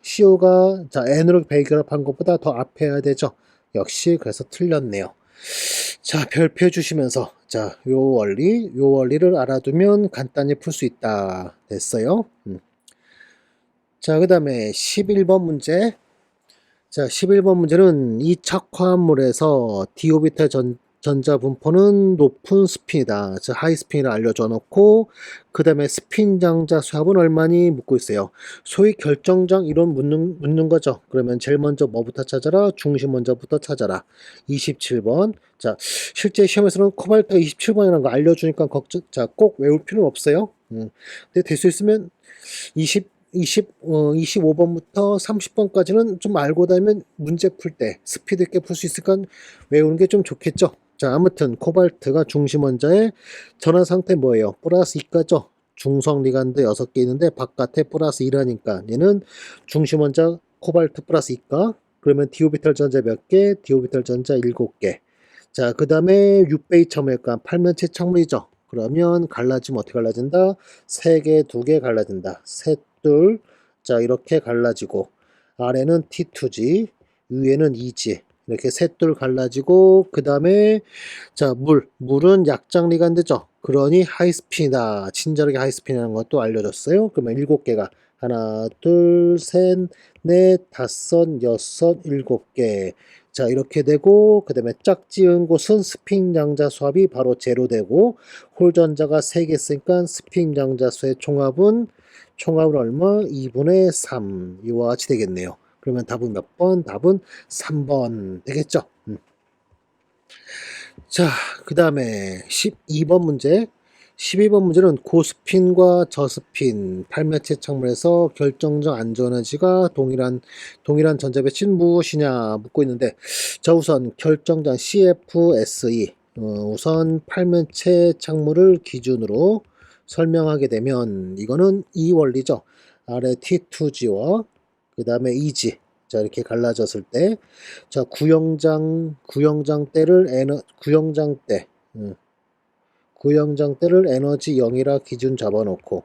CO가 자, N으로 배결합한 것보다 더 앞에 해야 되죠. 역시 그래서 틀렸네요. 자, 별표 주시면서 자, 요 원리를 알아두면 간단히 풀 수 있다. 됐어요. 자, 그 다음에 11번 문제. 자, 11번 문제는 이 착화물에서 d 오비탈 전자 분포는 높은 스핀이다. 자, 하이 스핀을 알려줘 놓고 그 다음에 스핀 장자 수합은 얼마니 묻고 있어요. 소위 결정장 이론 묻는 거죠. 그러면 제일 먼저 뭐부터 찾아라? 중심 먼저부터 찾아라. 27번. 자, 실제 시험에서는 코발트가 27번이라는 거 알려주니까 꼭 외울 필요는 없어요. 근데 될 수 있으면 25번부터 30번까지는 좀 알고 다니면 문제 풀 때 스피드 있게 풀 수 있으니까 외우는 게 좀 좋겠죠. 자, 아무튼 코발트가 중심 원자의 전화 상태 뭐예요? 플러스 2가죠. 중성 리간드 6개 있는데 바깥에 플러스 2라니까 얘는 중심 원자 코발트 플러스 2가. 그러면 디오비탈 전자 몇 개? 디오비탈 전자 7개. 자, 그 다음에 6베이 첨일관 팔면체 착물이죠. 그러면 갈라지면 어떻게 갈라진다? 3개, 2개 갈라진다. 셋둘. 자, 이렇게 갈라지고 아래는 T2지, 위에는 2지. 이렇게 셋둘 갈라지고 그 다음에 자, 물은 약장 리간드죠. 그러니 하이스핀이다. 친절하게 하이스핀이라는 것도 알려줬어요. 그러면 7개가 하나, 둘, 셋, 넷, 다섯, 여섯, 7개. 자, 이렇게 되고 그 다음에 짝지은 곳은 스핀 양자 수합이 바로 제로 되고 홀전자가 3개 있으니까 스핀 양자 수의 총합은 얼마? 2분의 3 이와 같이 되겠네요. 그러면 답은 몇 번? 답은 3번 되겠죠. 자, 그 다음에 12번 문제. 12번 문제는 고스핀과 저스핀 팔매체 착물에서 결정적 안전에너지가 동일한 전자 배치는 무엇이냐 묻고 있는데, 자, 우선 결정장 CFSE 우선 팔매체 착물을 기준으로 설명하게 되면 이거는 이 원리죠. 아래 T2G와 그 다음에 2G. 자, 이렇게 갈라졌을 때, 자, 구형장 때를 구형장 때를 에너지 0이라 기준 잡아놓고,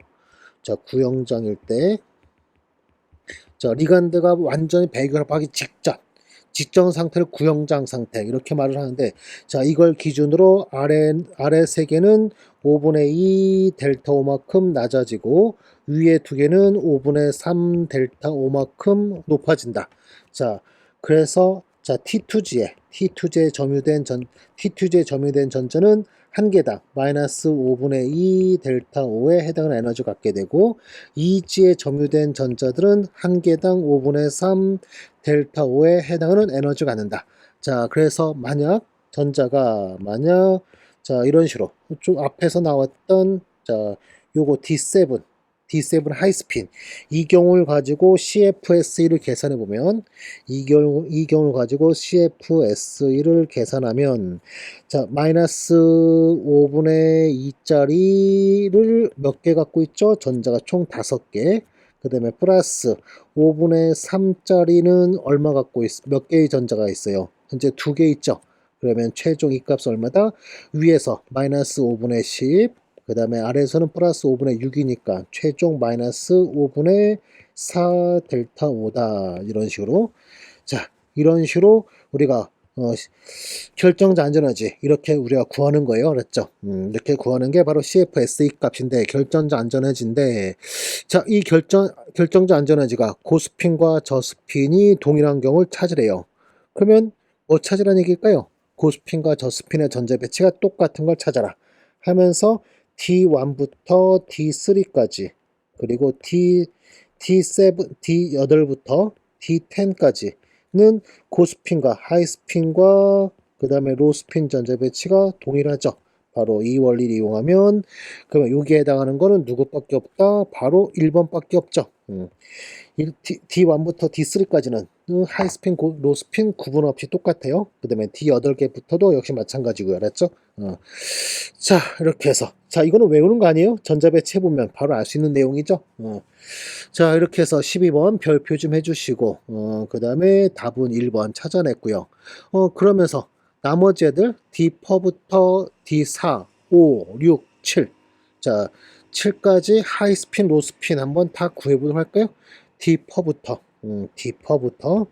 자, 구형장일 때, 자, 리간드가 완전히 배결합하기 직전 상태를 구형장 상태 이렇게 말을 하는데, 자, 이걸 기준으로 아래 세 개는 5분의 2 델타 5만큼 낮아지고 위에 두 개는 5분의 3 델타 5만큼 높아진다. 자, 그래서 자, T2G에 점유된 전자는 한 개당 마이너스 5분의 2 델타 5에 해당하는 에너지를 갖게 되고, 2G에 점유된 전자들은 한 개당 5분의 3 델타 5에 해당하는 에너지가 갖는다. 자, 그래서 만약 자, 이런 식으로 좀 앞에서 나왔던 자, 요거 D7 하이스핀 이 경우를 가지고 CFSE를 계산해 보면 이 경우를 가지고 CFSE를 계산하면 자, 마이너스 5분의 2짜리를 몇 개 갖고 있죠? 전자가 총 5개. 그 다음에 플러스 5분의 3짜리는 얼마 갖고 몇 개의 전자가 있어요? 현재 2개 있죠? 그러면 최종 이 값은 얼마다? 위에서 마이너스 5분의 10, 그 다음에 아래에서는 플러스 5분의 6이니까 최종 마이너스 5분의 4 델타 5다. 이런 식으로. 자, 이런 식으로 우리가 결정자 안전에너지 이렇게 우리가 구하는 거예요. 그랬죠? 이렇게 구하는 게 바로 CFSE 값인데, 결정자 안전에너지인데, 자, 이 결정자 안전에너지가 고스핀과 저스핀이 동일한 경우를 찾으래요. 그러면 뭐 찾으라는 얘기일까요? 고스핀과 저스핀의 전자 배치가 똑같은 걸 찾아라 하면서 D1부터 D3까지 그리고 D8부터 D10까지는 고스핀과 하이스핀과 그 다음에 로스핀 전자 배치가 동일하죠. 바로 이 원리를 이용하면, 그러면 여기에 해당하는 거는 누구밖에 없다? 바로 1번밖에 없죠. D1부터 D3까지는 하이스핀, 로스핀 구분 없이 똑같아요. 그 다음에 D8개부터도 역시 마찬가지고요. 알았죠? 자, 이렇게 해서. 자, 이거는 외우는 거 아니에요? 전자배치 해보면 바로 알 수 있는 내용이죠? 자, 이렇게 해서 12번 별표 좀 해주시고, 그 다음에 답은 1번 찾아냈고요. 그러면서 나머지 애들 D4부터 D4, 5, 6, 7. 자, 7까지 하이스핀, 로스핀 한번 다 구해보도록 할까요? D4부터, D4부터.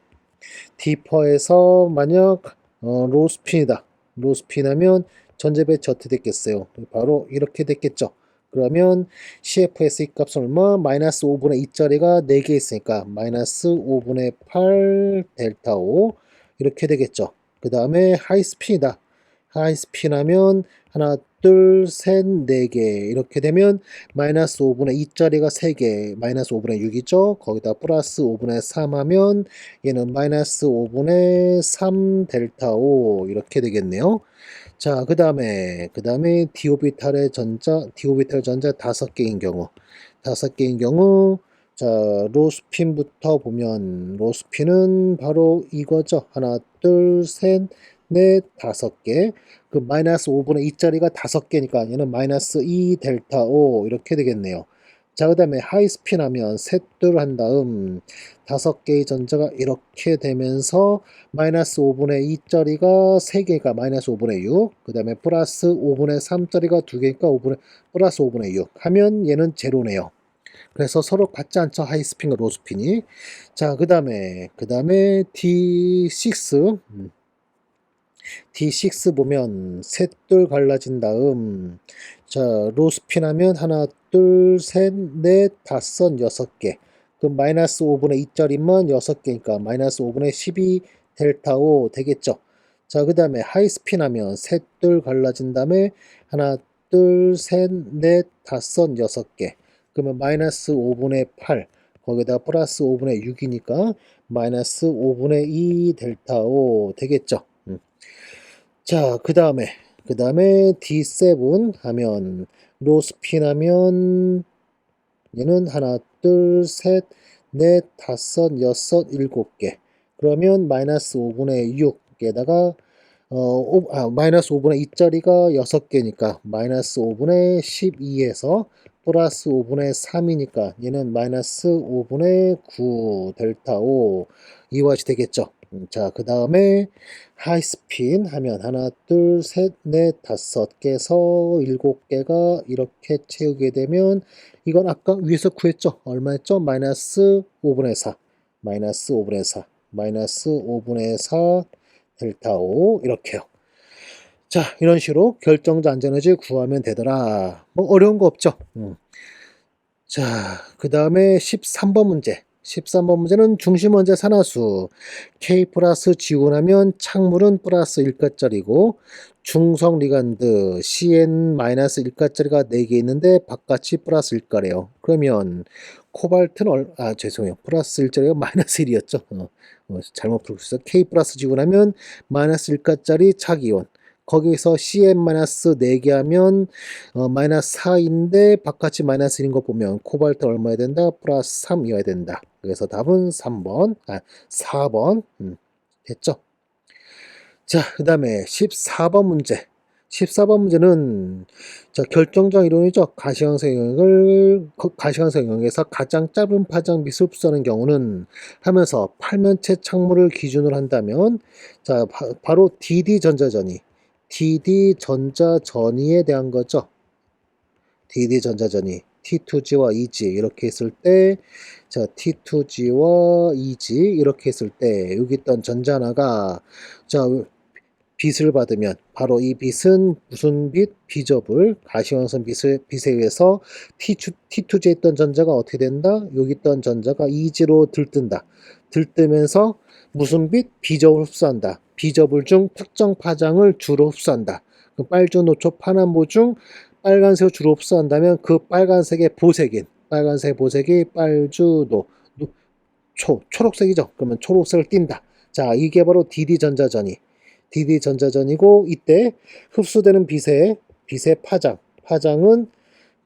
D4에서 만약 로스핀이다. 로스핀 하면 전자배치 어떻게 됐겠어요? 바로 이렇게 됐겠죠. 그러면 CFS의 값은 얼마? 마이너스 5분의 2짜리가 4개 있으니까 마이너스 5분의 8 델타 5 이렇게 되겠죠. 그 다음에 하이스핀이다. 하이스핀 하면 하나, 둘, 셋, 4개 이렇게 되면 마이너스 5분의 2짜리가 3개 마이너스 5분의 6이죠. 거기다 플러스 5분의 3 하면 얘는 마이너스 5분의 3 델타 5 이렇게 되겠네요. 자, 그 다음에 디오비탈 전자 5개인 경우, 자, 로스핀부터 보면 로스핀은 바로 이거죠. 하나, 둘, 셋, 넷, 5개. 그 마이너스 5분의 2짜리가 5개니까 얘는 마이너스 2 델타 5 이렇게 되겠네요. 자, 그 다음에 하이스핀 하면 셋둘 한 다음 5개의 전자가 이렇게 되면서 마이너스 5분의 2짜리가 3개가 마이너스 5분의 6, 그 다음에 플러스 5분의 3짜리가 2개니까 플러스 5분의 6 하면 얘는 제로네요. 그래서 서로 같지 않죠. 하이스핀과 로스핀이. 자, 그 다음에 D6 D6 보면 셋둘 갈라진 다음 자, 로스핀 하면 하나, 둘, 셋, 넷, 5, 6개. 그럼 마이너스 5분의 2짜리만 6개니까 마이너스 5분의 12 델타 5 되겠죠. 자, 그 다음에 하이스핀 하면 셋둘 갈라진 다음에 하나, 둘, 셋, 넷, 5, 6개. 그러면 마이너스 5분의 8 거기다 플러스 5분의 6이니까 마이너스 5분의 2 델타 5 되겠죠. 자, 그 다음에 D7 하면 로스핀 하면 얘는 하나, 둘, 셋, 넷, 5, 6, 7개. 그러면 마이너스 5분의 6에다가 마이너스 5분의 2짜리가 6개니까 마이너스 5분의 12에서 플러스 5분의 3이니까 얘는 마이너스 5분의 9 델타 5 이와 같이 되겠죠. 자, 그 다음에 하이스핀 하면 하나, 둘, 셋, 넷, 5개에서 7개가 이렇게 채우게 되면 이건 아까 위에서 구했죠. 얼마였죠? 마이너스 5분의 4 마이너스 5분의 4 마이너스 5분의 4 델타 5 이렇게요. 자, 이런 식으로 결정자 안전에너지 구하면 되더라. 뭐 어려운 거 없죠. 자, 그 다음에 13번 문제. 13번 문제는 중심원자 산화수 K 플러스 지원하면 착물은 플러스 1가짜리고 중성 리간드 CN 마이너스 1가짜리가 4개 있는데 바깥이 플러스 1가래요. 그러면 코발트는 죄송해요. 플러스 1짜리가 마이너스 1이었죠. 잘못 풀고 있어요. K 플러스 지원하면 마이너스 1가짜리 착이온. 거기서 CN-4개 하면 마이너스 4인데 바깥이 마이너스 1인 거 보면 코발트 얼마야 된다? 플러스 3이어야 된다. 그래서 답은 4번 됐죠? 자, 그 다음에 14번 문제. 14번 문제는 자, 결정적 이론이죠. 가시광선 영역에서 가장 짧은 파장 빛을 흡수하는 경우는 하면서 팔면체 착물을 기준으로 한다면 자, 바로 DD 전자전이에 대한 거죠. DD 전자전이 T2G와 EG 이렇게 했을 때 자, T2G와 EG 이렇게 했을 때 여기 있던 전자 하나가 자, 빛을 받으면 바로 이 빛은 무슨 빛? 비저블 가시광선 빛에 의해서 T2G에 있던 전자가 어떻게 된다? 여기 있던 전자가 EG로 들뜬다. 들뜨면서 무슨 빛? 비저블 흡수한다. 비저블 중 특정 파장을 주로 흡수한다. 그 빨주, 노초, 파남보 중 빨간색을 주로 흡수한다면 그 빨간색의 보색인 빨간색 보색이 빨주, 초록색이죠. 그러면 초록색을 띈다. 자, 이게 바로 DD 전자전이고 이때 흡수되는 빛의 파장은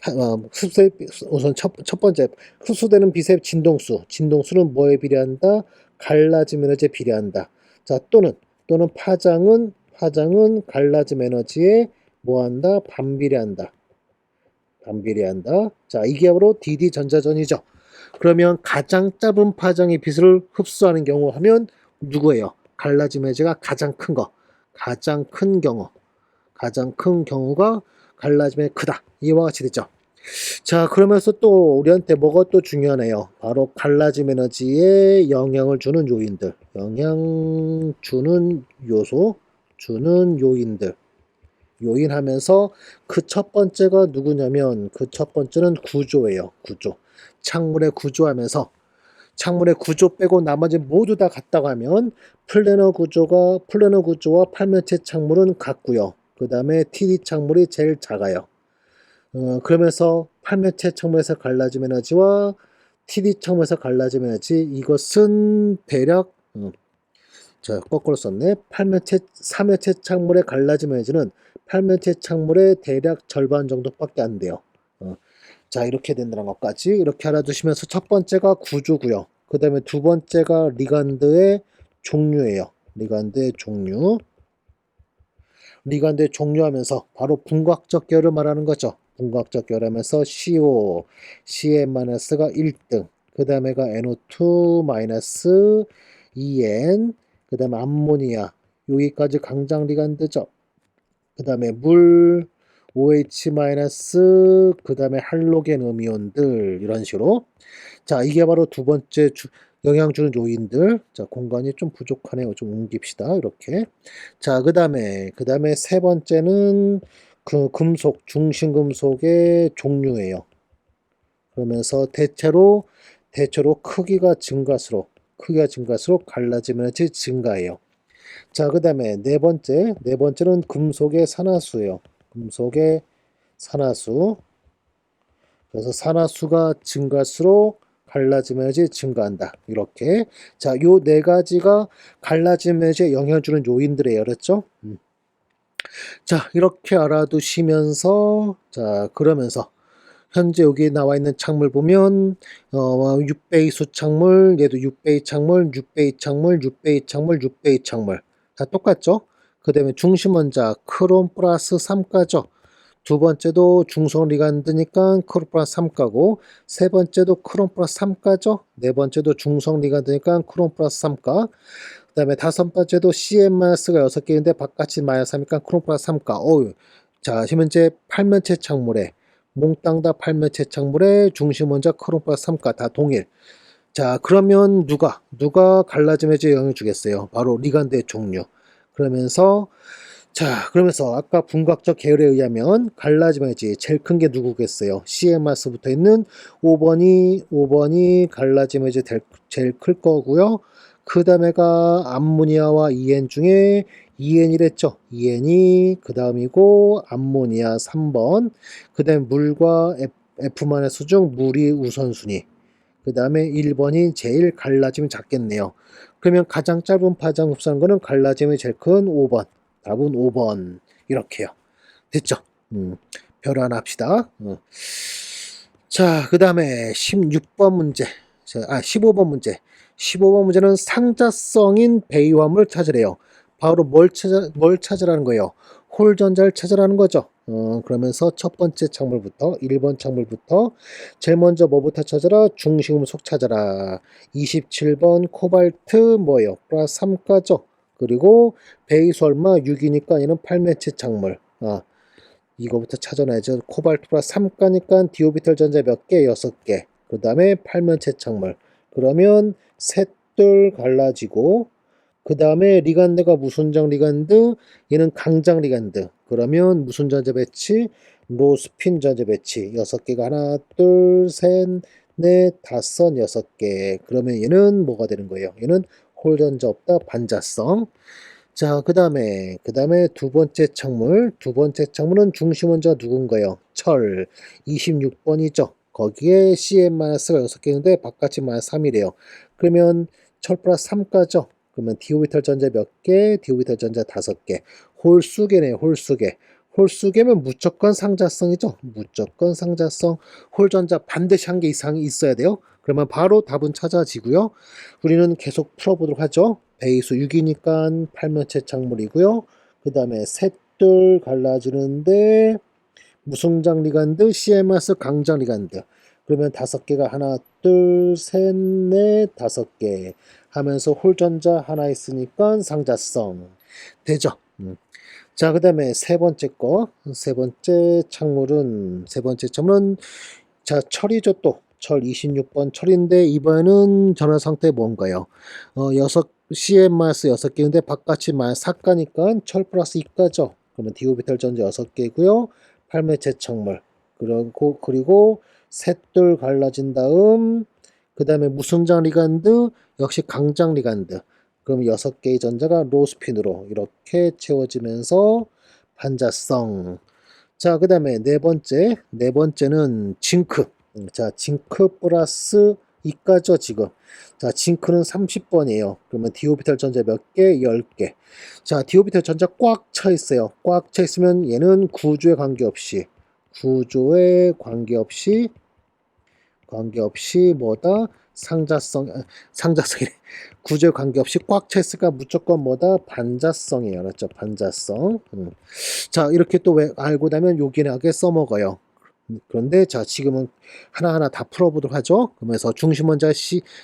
흡수의 우선 첫 번째 흡수되는 빛의 진동수는 뭐에 비례한다? 갈라짐 에너지에 비례한다. 자, 또는 파장은 갈라짐 에너지에 뭐한다? 반비례한다. 자, 이게 바로 DD 전자전이죠. 그러면 가장 짧은 파장의 빛을 흡수하는 경우 하면 누구예요? 갈라짐 에너지가 가장 큰 거. 가장 큰 경우가 갈라짐이 크다. 이와 같이 되죠. 자, 그러면서 또 우리한테 뭐가 또 중요하네요. 바로 갈라짐 에너지에 영향을 주는 요인들. 영향 주는 요인들. 요인하면서 그 첫 번째가 누구냐면 그 첫 번째는 구조예요. 창문의 구조하면서 창문의 구조 빼고 나머지 모두 다 같다고 하면 플래너 구조와 팔면체 창문은 같고요. 그 다음에 TD 창문이 제일 작아요. 그러면서 팔면체 창문에서 갈라짐 에너지와 TD 창문에서 갈라짐 에너지 이것은 대략 거꾸로 썼네. 삼면체 창문의 갈라짐 에너지는 팔면체 창문의 대략 절반 정도밖에 안 돼요. 자, 이렇게 된다는 것까지 이렇게 알아두시면서 첫 번째가 구조고요. 그 다음에 두 번째가 리간드의 종류예요. 리간드의 종류하면서 바로 분광적 계열을 말하는 거죠. 분광적 계열하면서 CO, CN-가 1등, 그 다음에가 NO2- EN, 그 다음에 암모니아, 여기까지 강장 리간드죠. 그 다음에 물, OH-, 그 다음에 할로겐 음이온들, 이런 식으로. 자, 이게 바로 두 번째 영향 주는 요인들. 자, 공간이 좀 부족하네요. 좀 옮깁시다. 이렇게. 자, 그 다음에 세 번째는 그 중심금속의 종류예요. 그러면서 대체로 크기가 증가할수록 갈라짐 에너지 증가해요. 자, 그 다음에 네 번째는 금속의 산화수예요. 금속의 산화수. 그래서 산화수가 증가할수록 갈라짐 에너지 증가한다. 이렇게. 자, 요 네 가지가 갈라짐 에너지에 영향을 주는 요인들이에요. 그렇죠? 자, 이렇게 알아두시면서, 자, 그러면서 현재 여기 나와 있는 창물 보면 6배의 창물, 얘도 6배의 창물, 6배의 창물, 6배의 창물, 6배의 창물 다 똑같죠? 그 다음에 중심원자 크롬 플러스 3가죠. 두 번째도 중성 리간드니까 크롬 플러스 3가고 세 번째도 크롬 플러스 3가죠. 네 번째도 중성 리간드니까 크롬 플러스 3가. 그 다음에 다섯 번째도 CN-가 6개인데 바깥이 마이너스 3이니까 크롬 플러스 3가. 자, 현재 팔면체 창물에 몽땅 다 팔면체 창물에 중심원자 크롬 플러스 3가 다 동일. 자, 그러면 누가 갈라짐 에너지에 영향을 주겠어요? 바로 리간드의 종류. 그러면서 아까 분광적 계열에 의하면 갈라짐 에너지 제일 큰 게 누구겠어요? CMR스부터 있는 5번이 갈라짐 에너지 제일 클 거고요. 그 다음에가 암모니아와 EN 중에 EN이랬죠. EN이 그 다음이고 암모니아 3번. 그 다음에 물과 F-수 중 물이 우선순위. 그 다음에 1번이 제일 갈라짐이 작겠네요. 그러면 가장 짧은 파장 흡수하는 거는 갈라짐이 제일 큰 5번. 답은 5번. 이렇게요. 됐죠? 별 하나 합시다. 자, 그 다음에 16번 문제. 15번 문제. 15번 문제는 상자성인 배유함을 찾으래요. 바로 뭘 찾으라는 거예요? 홀전자를 찾으라는 거죠. 그러면서 첫 번째 창물부터 1번 창물부터 제일 먼저 뭐부터 찾아라? 중심금속 찾아라. 27번 코발트 뭐예요? 플러스 3가죠. 그리고 배이수 얼마? 6이니까 얘는 팔매체 창물. 이거부터 찾아놔야죠. 코발트 플러스 3가니까 디오비탈 전자 몇 개? 6개. 그 다음에 팔면체 창물. 그러면 셋둘 갈라지고 그 다음에 리간드가 무순장 리간드, 얘는 강장 리간드. 그러면 무슨 전자 배치? 로스핀 전자 배치. 6개가 하나, 둘, 셋, 넷, 다섯, 6개. 그러면 얘는 뭐가 되는 거예요? 얘는 홀전자 없다, 반자성. 자, 그 다음에 두 번째 창문은 중심원자 누군가요? 철 26번이죠. 거기에 CN-가 6개인데 바깥이 -3이래요. 그러면 철 플러스 3가죠. 그러면 디오비탈 전자 몇 개? 디오비탈 전자 5개. 홀수계네, 홀수계. 홀수계면 무조건 상자성이죠. 무조건 상자성. 홀전자 반드시 한 개 이상이 있어야 돼요. 그러면 바로 답은 찾아지고요. 우리는 계속 풀어보도록 하죠. 배수 6이니까 팔면체 착물이고요. 그 다음에 셋둘 갈라지는데 무승장 리간드, CMS 강장 리간드. 그러면 5개가 하나, 둘, 셋, 넷, 5개 하면서 홀전자 하나 있으니까 상자성 되죠. 자, 그 다음에 세 번째 거, 세 번째 착물은 자, 철이죠. 또 철 26번 철인데 이번에는 전원 상태 뭔가요? 6 CM-6 6개인데 바깥이 -4가니까 철 플러스 2가죠. 그러면 디오비탈 전자 6개고요. 8매체 착물. 그리고 셋둘 갈라진 다음 그 다음에 무승장 리간드 역시 강장 리간드. 그럼 6개의 전자가 로스핀으로 이렇게 채워지면서 반자성. 자, 그 다음에 네 번째는 징크. 자, 징크 플러스 2가죠, 지금. 자, 징크는 30번이에요. 그러면 디오비탈 전자 몇 개? 10개. 자, 디오비탈 전자 꽉 차 있어요. 꽉 차 있으면 얘는 구조에 관계없이 뭐다? 상자성이래. 구조에 관계없이 꽉 차 있으니까 무조건 뭐다? 반자성이에요. 그렇죠? 반자성. 자, 이렇게 또 왜 알고 나면 요긴하게 써먹어요. 그런데 자, 지금은 하나하나 다 풀어보도록 하죠. 그러면서 중심원자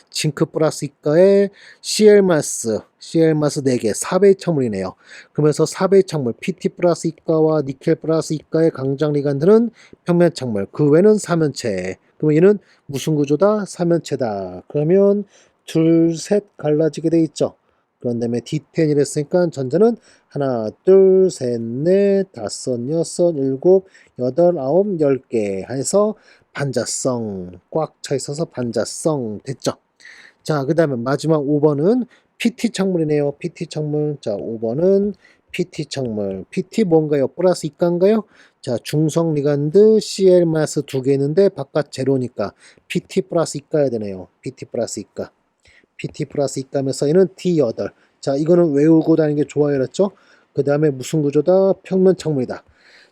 징크 플러스 이가에 CL-마스 4개 4배의 착물이네요. 그러면서 4배의 착물 PT 플러스 이가와 니켈 플러스 이가의 강장 리간드는 평면 착물, 그 외는 사면체. 그러면 얘는 무슨 구조다? 사면체다. 그러면 둘, 셋 갈라지게 돼 있죠. 그런 다음에 D10이라 했으니까 전자는 하나, 둘, 셋, 넷, 다섯, 여섯, 일곱, 여덟, 아홉, 10개 해서 반자성 꽉 차 있어서 반자성 됐죠. 자, 그 다음에 마지막 5번은 PT 착물이네요. PT 착물. 자, 5번은 PT 착물. PT 뭔가요? 플러스 이가인가요? 자, 중성 리간드 CL-2 개 있는데 바깥 제로니까 PT 플러스 이가야 되네요. PT 플러스 이가. PT 플러스 이가면서 얘는 D8. 자, 이거는 외우고 다니는 게 좋아요. 그랬죠? 그 다음에 무슨 구조다? 평면 착물이다.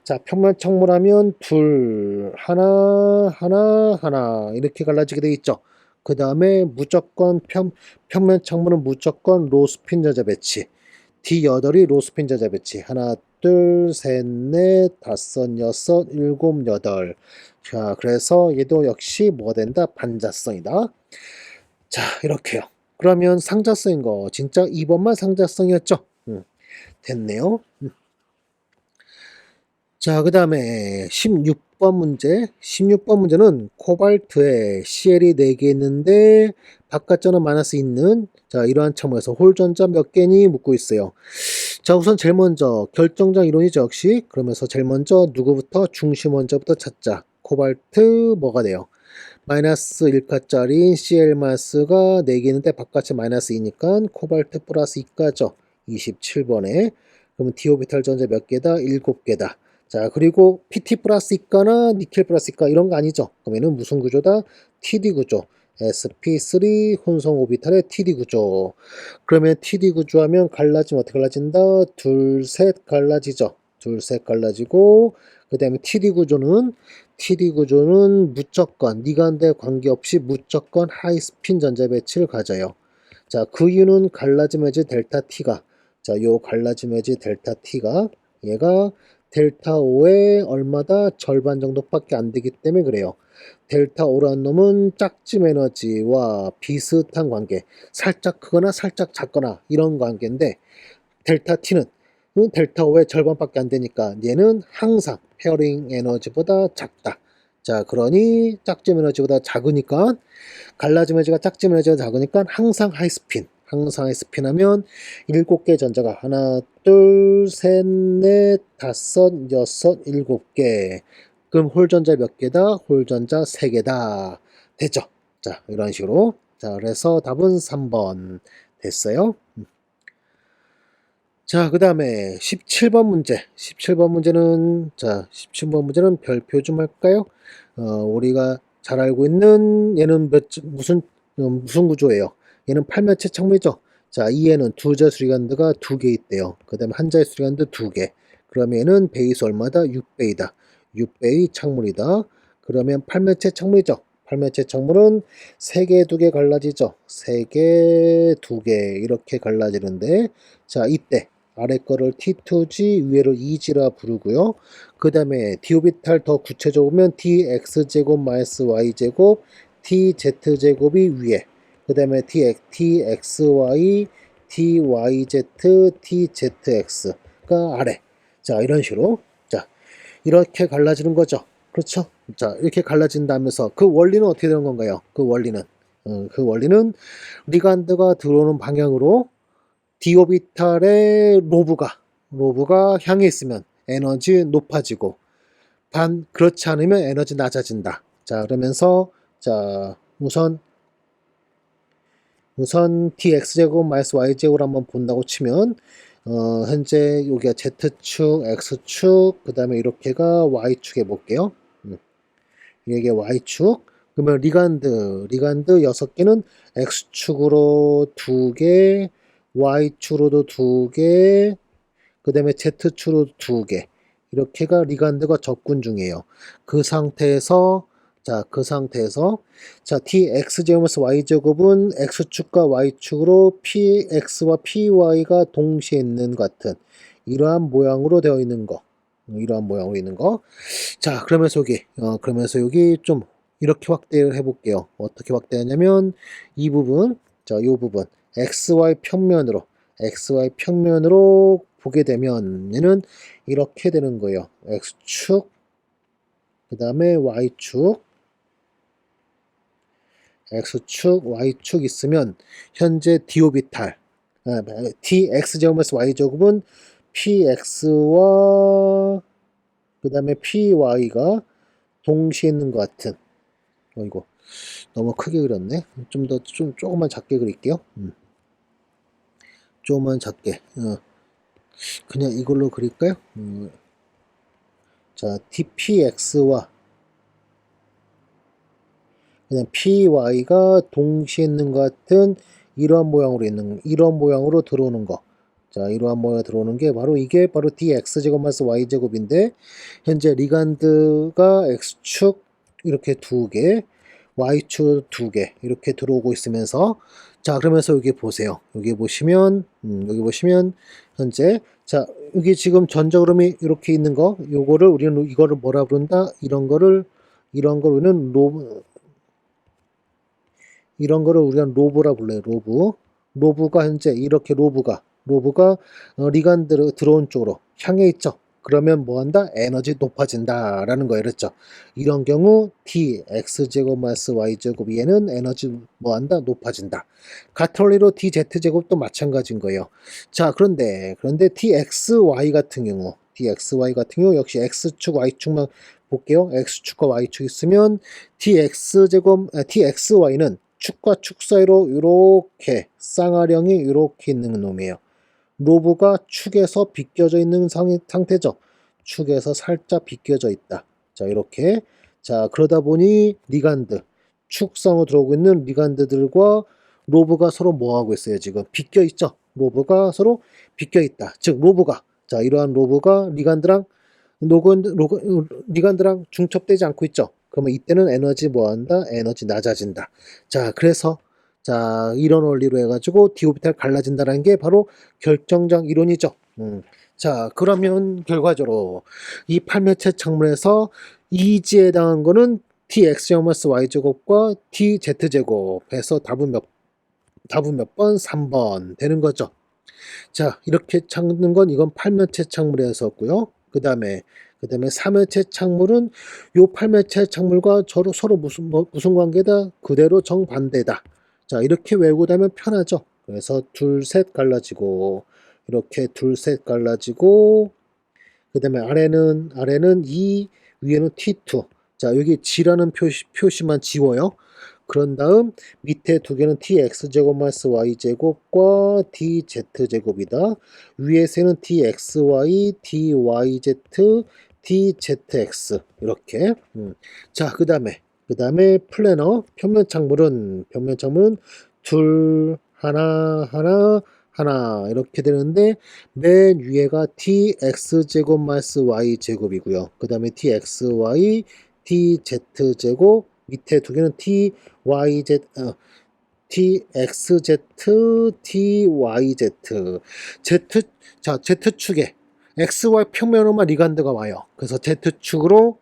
자, 평면 착물하면 둘, 하나 이렇게 갈라지게 돼 있죠. 그 다음에 무조건 평면 착물은 무조건 로스핀 전자 배치. D8이 로스핀 전자 배치. 하나, 둘, 셋, 넷, 다섯, 여섯, 일곱, 여덟. 자, 그래서 얘도 역시 뭐가 된다? 반자성이다. 자, 이렇게요. 그러면 상자성인 거 진짜 2번만 상자성이었죠? 됐네요. 자, 그 다음에 16번 문제. 16번 문제는 코발트에 CL이 4개 있는데 바깥전은 마이너스 있는 자, 이러한 참고에서 홀전자 몇 개니 묻고 있어요. 자, 우선 제일 먼저 결정장 이론이죠, 역시. 그러면서 제일 먼저 누구부터? 중심원자부터 찾자. 코발트 뭐가 돼요? 마이너스 1카짜리 CL-가 4개 있는데 바깥이 마이너스 2니까 코발트 플러스 2가죠. 27번에. 그러면 디오비탈 전자 몇 개다? 7개다. 자, 그리고 PT 플러스 이가나 니켈 플러스 이가 이런 거 아니죠. 그러면은 무슨 구조다? TD 구조. sp3 혼성 오비탈의 TD 구조. 그러면 TD 구조하면 갈라지면 어떻게 갈라진다? 둘, 셋 갈라지죠. 둘, 셋 갈라지고 그 다음에 TD 구조는 무조건 니간데 관계없이 무조건 하이스핀 전자 배치를 가져요. 자, 그 이유는 갈라짐 해지 델타 T가 자, 요 갈라짐 해지 델타 T가 얘가 델타 O의 얼마다 절반 정도밖에 안 되기 때문에 그래요. 델타 O라는 놈은 짝짐 에너지와 비슷한 관계, 살짝 크거나 살짝 작거나 이런 관계인데 델타 T는 델타 O의 절반밖에 안 되니까 얘는 항상 페어링 에너지보다 작다. 자, 그러니 짝짐 에너지보다 작으니까 갈라짐 에너지가 짝짐 에너지가 작으니까 항상 하이스핀 하면 7개 전자가 하나, 둘, 셋, 넷, 다섯, 여섯, 7개. 그럼 홀전자 몇 개다? 홀전자 3개다. 됐죠? 자, 이런 식으로. 자, 그래서 답은 3번 됐어요. 자, 그 다음에 17번 문제. 17번 문제는 별표 좀 할까요? 우리가 잘 알고 있는 얘는 무슨 구조예요? 얘는 팔면체 착물이죠. 자, 이에는 두 자수 리간드가 2개 있대요. 그 다음에 한 자수 리간드 2개. 그러면 얘는 베이스 얼마다? 6배이다. 6배의 창문이다. 그러면 팔면체 창문이죠. 팔면체 창문은 3개, 2개 갈라지죠. 3개, 2개 이렇게 갈라지는데 자 이때 아래 거를 T2G 위에를 2G라 부르고요. 그 다음에 디오비탈 더 구체적으로 보면 dx제곱 마이너스 y제곱 tz제곱이 위에 그 다음에 txy dyz tzx가 아래. 자 이런 식으로 자 이렇게 갈라지는 거죠. 그렇죠? 자 이렇게 갈라진다면서 그 원리는 어떻게 되는 건가요? 그 원리는 리간드가 들어오는 방향으로 d 오비탈의 로브가 향해 있으면 에너지 높아지고 그렇지 않으면 에너지 낮아진다. 자 그러면서 자 우선 dx제곱 마이너스 y제곱을 한번 본다고 치면 현재 여기가 z축, x축, 그 다음에 이렇게가 y축 해볼게요. 이게 y축. 그러면 리간드 6개는 x축으로 2개, y축으로도 2개, 그 다음에 z축으로 2개. 이렇게가 리간드가 접근 중이에요. 그 상태에서 dx제곱에서 y제곱은 x축과 y축으로 px와 py가 동시에 있는 것 같은 이러한 모양으로 되어 있는 거. 자, 그러면서 여기 좀 이렇게 확대를 해볼게요. 어떻게 확대하냐면 이 부분, 요 부분 xy 평면으로 보게 되면 얘는 이렇게 되는 거예요. x축, 그 다음에 y축, x축, y축 있으면 현재 d오비탈 dx제곱에서 y제곱은 px와 그 다음에 py가 동시에 있는 것 같은 이거 너무 크게 그렸네. 조금만 작게 그릴게요. 조금만 작게 그냥 이걸로 그릴까요? 자 dpx와 그냥 py가 동시에 있는 것 같은 이러한 모양으로 들어오는 거. 자, 이러한 모양으로 들어오는 게 이게 바로 dx제곱 마이너스 y제곱인데 현재 리간드가 x축 이렇게 2개, y축 2개 이렇게 들어오고 있으면서 자, 그러면서 여기 보세요. 여기 보시면 현재 자, 여기 지금 전자흐름이 이렇게 있는 거 우리는 이거를 뭐라 부른다? 이런 거를 우리는 이런 거를 우리가 로브라 불러요. 로브가 현재 이렇게 로브가 리간드 들어온 쪽으로 향해 있죠. 그러면 뭐한다? 에너지 높아진다라는 거예요. 그랬죠. 이런 경우 dx제곱 마이너스 y제곱 얘는 에너지 뭐한다? 높아진다. 같은 원리로 dz제곱도 마찬가지인 거예요. 자 그런데 dxy 같은 경우 역시 x축 y축만 볼게요. x축과 y축 있으면 dxy는 축과 축 사이로 이렇게 쌍화령이 이렇게 있는 놈이에요. 로브가 축에서 비껴져 있는 상태죠. 축에서 살짝 비껴져 있다. 자 이렇게 자 그러다 보니 리간드 축성으로 들어오고 있는 리간드들과 로브가 서로 뭐하고 있어요. 지금 비껴 있죠. 로브가 서로 비껴 있다. 즉 로브가 이러한 로브가 리간드랑 중첩되지 않고 있죠. 그러면 이때는 에너지 뭐한다? 에너지 낮아진다. 자, 그래서 이런 원리로 해가지고 d오비탈 갈라진다는 게 바로 결정적 이론이죠. 자, 그러면 결과적으로 이 팔면체 창문에서 이지에 해당한 거는 dx 마이너스 y제곱과 dz제곱해서 답은 몇 번? 3번 되는 거죠. 자, 이렇게 찾는 건 이건 팔면체 창문에서였고요. 그 다음에 3면체 창문은 요 팔면체 창문과 서로 무슨 관계다? 그대로 정반대다. 자, 이렇게 외우고 나면 편하죠. 그래서 둘, 셋 갈라지고, 이렇게 둘, 셋 갈라지고, 그 다음에 아래는 2, 위에는 T2. 자, 여기 G라는 표시만 지워요. 그런 다음 밑에 두 개는 dx제곱 마이너스 y제곱과 dz제곱이다. 위에 세는 dxy, dyz, dzx 이렇게. 자, 그 다음에 플래너 평면 창문은 둘 하나 하나 이렇게 되는데 맨 위에가 dx제곱 마이너스 y제곱이고요. 그 다음에 dxy dz제곱 밑에 두 개는 dyz dxz dyz z 자 z축에 xy 평면으로만 리간드가 와요. 그래서 z축으로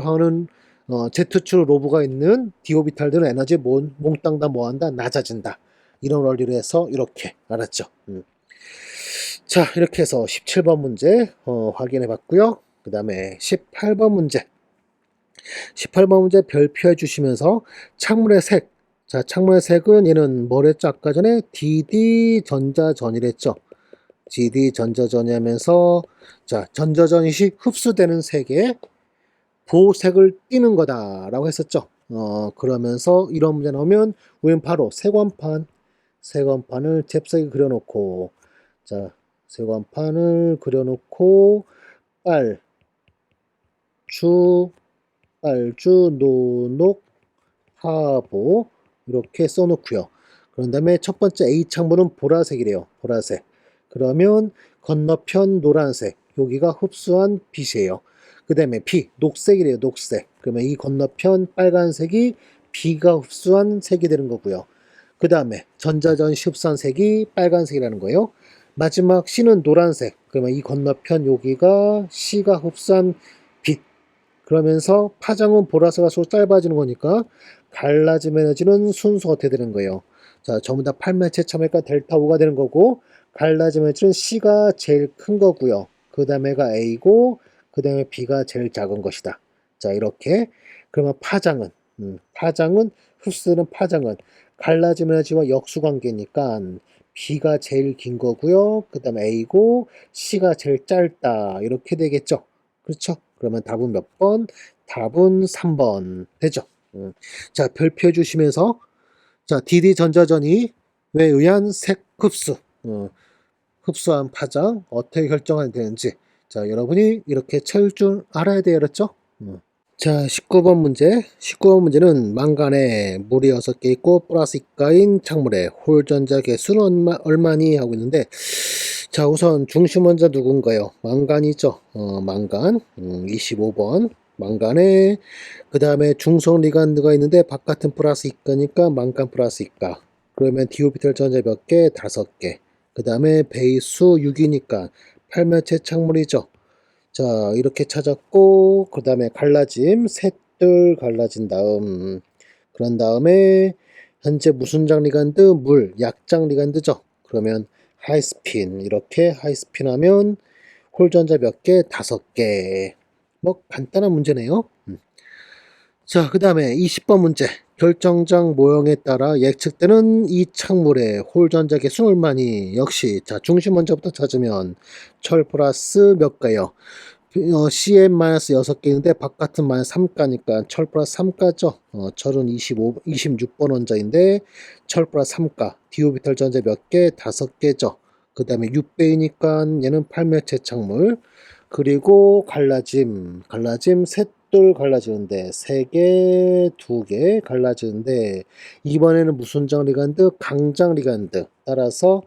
하는 Z축 로브가 있는 d 오비탈들은 에너지 몽땅 다 뭐한다? 낮아진다. 이런 원리로 해서 이렇게 알았죠. 자, 이렇게 해서 17번 문제 확인해 봤고요. 그 다음에 18번 문제. 18번 문제 별표해 주시면서 창문의 색. 자, 창문의 색은 얘는 뭐랬죠? 아까 전에 DD 전자전이랬죠. DD 전자전이 하면서 자, 전자전이 흡수되는 색에 보색을 띠는 거다 라고 했었죠. 그러면서 이런 문제 나오면 우리는 바로 색원판을 잽싸게 그려놓고 자 색원판을 그려놓고 빨주 노녹 하보 이렇게 써놓고요. 그런 다음에 첫 번째 A 창문은 보라색이래요. 보라색. 그러면 건너편 노란색 여기가 흡수한 빛이에요. 그 다음에 B, 녹색이래요. 녹색. 그러면 이 건너편 빨간색이 B가 흡수한 색이 되는 거고요. 그 다음에 전자전이 흡수한 색이 빨간색이라는 거예요. 마지막 C는 노란색. 그러면 이 건너편 여기가 C가 흡수한 빛. 그러면서 파장은 보라색과 소 짧아지는 거니까 갈라짐 에너지는 순서 어떻게 되는 거예요. 자, 전부 다 8매체 참외가 델타 O가 되는 거고 갈라짐 에너지는 C가 제일 큰 거고요. 그 다음에가 A고 그 다음에 B가 제일 작은 것이다. 자, 이렇게. 그러면 파장은 흡수되는 파장은 갈라짐 에너지와 역수관계니까 B가 제일 긴 거고요. 그 다음에 A고 C가 제일 짧다. 이렇게 되겠죠. 그렇죠? 그러면 답은 몇 번? 답은 3번 되죠. 자, 별표해 주시면서 자, DD 전자전이 왜 의한 색 흡수, 흡수한 파장 어떻게 결정하면 되는지 자, 여러분이 이렇게 채울 줄 알아야 돼요. 그렇죠? 자, 19번 문제. 19번 문제는 망간에 물이 6개 있고 플러스 이가인 창물에 홀전자 개수는 얼마니 하고 있는데 자, 우선 중심 원자 누군가요? 망간이죠. 망간 25번 망간에 그 다음에 중성 리간드가 있는데 바깥은 플러스 이가니까 망간 플러스 이가 그러면 디오비탈 전자 몇 개? 5개 그 다음에 배수 6이니까 8면체 창물이죠. 자, 이렇게 찾았고 그 다음에 갈라짐 셋들 갈라진 다음 그런 다음에 현재 무슨 장리간드? 물, 약장리간드죠. 그러면 하이스핀 이렇게 하이스핀 하면 홀전자 몇 개? 5개 뭐 간단한 문제네요. 자, 그 다음에 20번 문제 결정장 모형에 따라 예측되는 이 창물의 홀전자 개수는 얼마니? 역시 자 중심 원자부터 찾으면 철 플러스 몇 가요? CM-6개인데 바깥은 -3가니까 철 플러스 3가죠. 철은 26번 원자인데 철 플러스 3가 디오비탈 전자 몇 개? 5개죠. 그 다음에 6배이니까 얘는 8매체 창물 그리고 갈라짐 셋돌 갈라지는데 3개 2개 갈라지는데 이번에는 무슨 장리간드? 강장리간드 따라서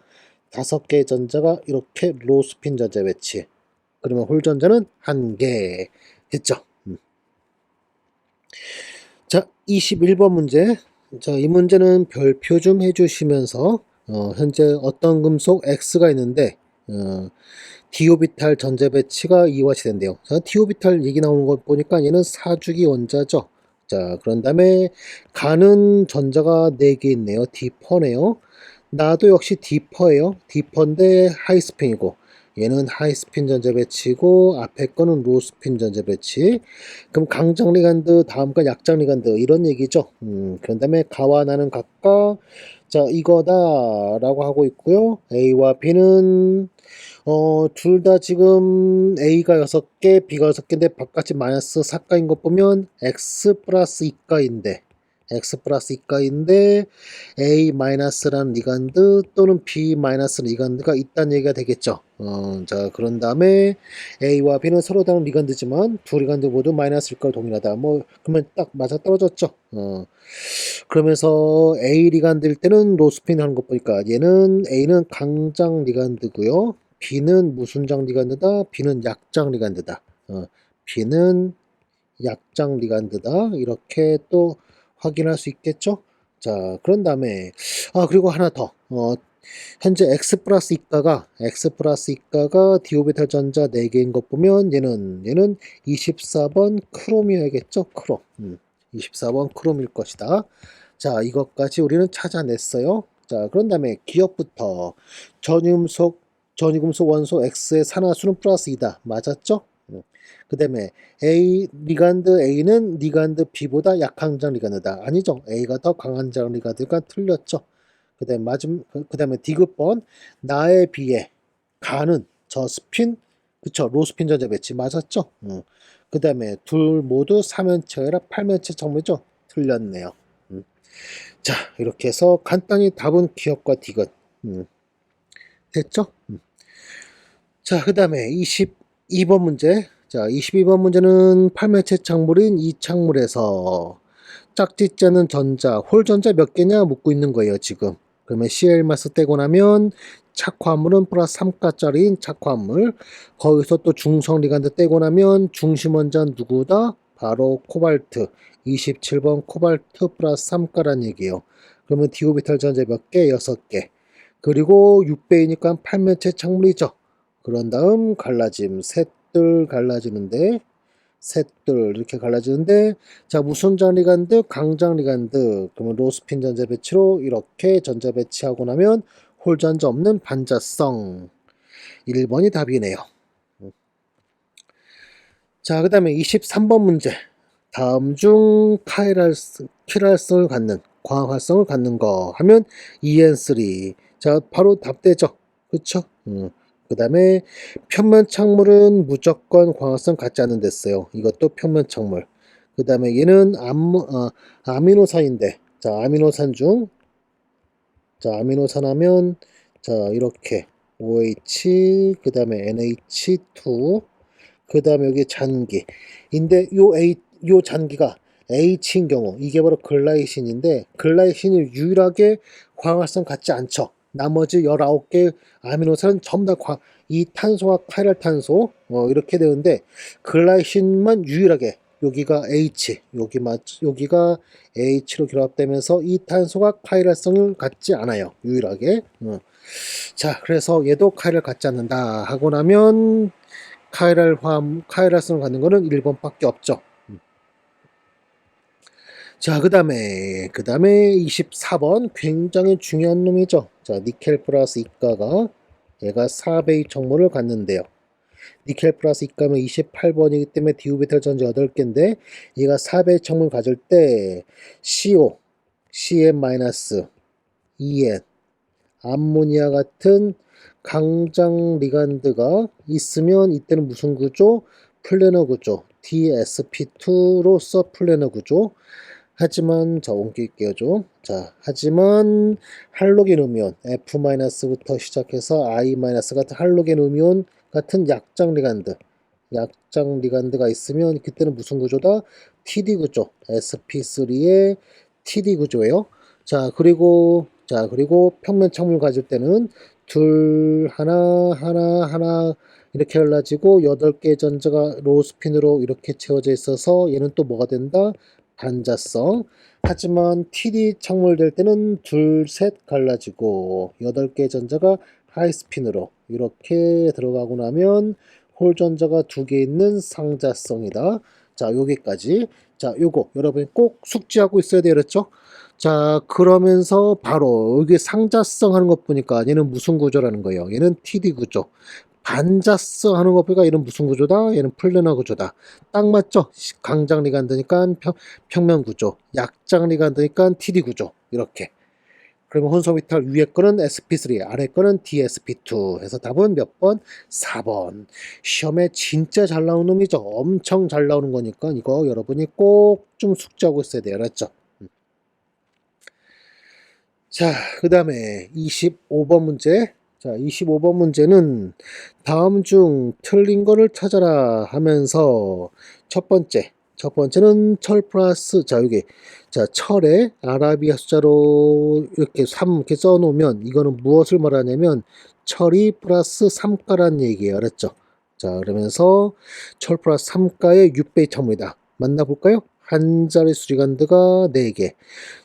5개의 전자가 이렇게 로스핀 전자 배치 그러면 홀전자는 1개 됐죠. 자, 21번 문제. 자, 이 문제는 별표 좀 해주시면서 현재 어떤 금속 X가 있는데 디오비탈 전자 배치가 이와시 된대요. 자, 디오비탈 얘기 나오는 거 보니까 얘는 사주기 원자죠. 자, 그런 다음에 가는 전자가 4개 있네요. 디퍼네요. 나도 역시 디퍼예요. 디퍼인데 하이스핀이고 얘는 하이스핀 전자 배치고 앞에 거는 로스핀 전자 배치. 그럼 강장리간드 다음과 약장리간드 이런 얘기죠. 그런 다음에 가와 나는 각각 자 이거다 라고 하고 있고요. A와 B는 둘 다 지금 A가 6개 B가 6개인데 바깥이 마이너스 4가인 것 보면 X 플러스 2가인데 X 플러스 2가인데 A 마이너스라는 리간드 또는 B 마이너스 리간드가 있다는 얘기가 되겠죠. 자, 그런 다음에 A와 B는 서로 다른 리간드지만 두 리간드 모두 마이너스 1과 동일하다. 뭐, 그러면 딱 맞아 떨어졌죠. 그러면서 A 리간드일 때는 로스핀 하는 것 보니까 얘는 A는 강장 리간드고요. B는 무순장 리간드다. B는 약장 리간드다. B는 약장 리간드다. 이렇게 또 확인할 수 있겠죠. 자, 그런 다음에 그리고 하나 더. 현재 X 플러스 이가가 디오비탈 전자 4개인 것 보면 얘는 24번 크롬이어야겠죠. 크롬. 24번 크롬일 것이다. 자, 이것까지 우리는 찾아냈어요. 자, 그런 다음에 기억부터 전유금속 원소 X의 산화수는 플러스 2다. 맞았죠? 그 다음에 리간드 A는 리간드 B보다 약한 장 리간드다. 아니죠. A가 더 강한 장 리간드가 틀렸죠. 그 다음에 디귿번 나에 비해 가는 저 스핀, 그쵸, 로스핀 전자 배치 맞았죠. 그 다음에 둘 모두 3면체가 아니라 8면체 정보죠. 틀렸네요. 자, 이렇게 해서 간단히 답은 기억과 디귿 됐죠. 자, 그 다음에 22번 문제. 자, 22번 문제는 8면체 창물인 이 창물에서 짝짓지 않는 전자, 홀 전자 몇 개냐 묻고 있는 거예요, 지금. 그러면 Cl 마스 떼고 나면 착화물은 플러스 3가짜리인 착화물. 거기서 또 중성 리간드 떼고 나면 중심 원자 누구다? 바로 코발트. 27번 코발트 플러스 3가란 얘기예요. 그러면 디오비탈 전자 몇 개? 6개. 그리고 6배이니까 8면체 창물이죠. 그런 다음 갈라짐, 셋들 갈라지는데 셋들 이렇게 갈라지는데 자, 무슨 리간드? 강장 리간드. 그러면 로스핀 전자 배치로 이렇게 전자 배치하고 나면 홀 전자 없는 반자성. 1번이 답이네요. 자, 그 다음에 23번 문제. 다음 중 킬할성을 갖는 광학 활성을 갖는 거 하면 EN3. 자, 바로 답되죠. 그쵸? 그 다음에 평면 창물은 무조건 광합성 갖지 않는 데어요. 이것도 평면 창물. 그 다음에 얘는 아미노산인데, 자, 아미노산 중, 자, 아미노산 하면, 자, 이렇게 OH, 그 다음에 NH2, 그 다음에 여기 잔기. 인데 요 잔기가 H인 경우 이게 바로 글라이신인데 글라이신이 유일하게 광합성 갖지 않죠. 나머지 19개 아미노산은 전부 다 이 탄소와 카이랄 탄소 이렇게 되는데 글라이신만 유일하게 여기가 H 여기가 H로 결합되면서 이 탄소가 카이랄성을 갖지 않아요. 유일하게. 자, 그래서 얘도 카이랄 갖지 않는다 하고 나면 카이랄성을 갖는 거는 1번밖에 없죠. 자, 그 다음에 24번 굉장히 중요한 놈이죠. 자, 니켈 플러스 이가가 얘가 4배의 정모를 갖는데요. 니켈 플러스 이가면 28번이기 때문에 디오비탈 전자 8개인데 얘가 4배의 정모를 가질 때 CO, CN-2N, 암모니아 같은 강장 리간드가 있으면 이때는 무슨 구조? 플래너 구조. DSP2로서 플래너 구조. 하지만 자, 옮길게요 좀. 자, 하지만 할로겐 음이온 F-부터 시작해서 I- 같은 할로겐 음이온 같은 약장 리간드가 있으면 그때는 무슨 구조다? TD 구조. sp3의 TD 구조예요. 자, 그리고 평면 창문 가질 때는 둘 하나 이렇게 갈라지고 8개 전자가 로스핀으로 이렇게 채워져 있어서 얘는 또 뭐가 된다? 반자성. 하지만 TD 착물될 때는 둘, 셋 갈라지고 8개 전자가 하이스핀으로 이렇게 들어가고 나면 홀 전자가 2개 있는 상자성이다. 자, 여기까지. 자, 요거 여러분이 꼭 숙지하고 있어야 되겠죠? 자, 그러면서 바로 여기 상자성 하는 것 보니까 얘는 무슨 구조라는 거예요. 얘는 TD 구조. 반자성 하는 것 보니까 얘는 무슨 구조다? 얘는 플래너 구조다. 딱 맞죠? 강장 리간드니까 평면 구조. 약장 리간드니까 TD 구조. 이렇게. 그러면 혼소비탈 위에 거는 sp3, 아래 거는 dsp2 해서 답은 몇 번? 4번. 시험에 진짜 잘 나오는 놈이죠. 엄청 잘 나오는 거니까 이거 여러분이 꼭 좀 숙지하고 있어야 돼요. 알았죠? 자, 그 다음에 25번 문제. 자, 25번 문제는 다음 중 틀린 거를 찾아라 하면서 첫 번째는 철 플러스, 자, 여기, 자, 철에 아라비아 숫자로 이렇게 3 이렇게 써 놓으면 이거는 무엇을 말하냐면 철이 플러스 3가라는 얘기예요. 알았죠? 자, 그러면서 철 플러스 3가의 6배 첨이다. 맞나 볼까요? 한 자리 수리간드가 4개.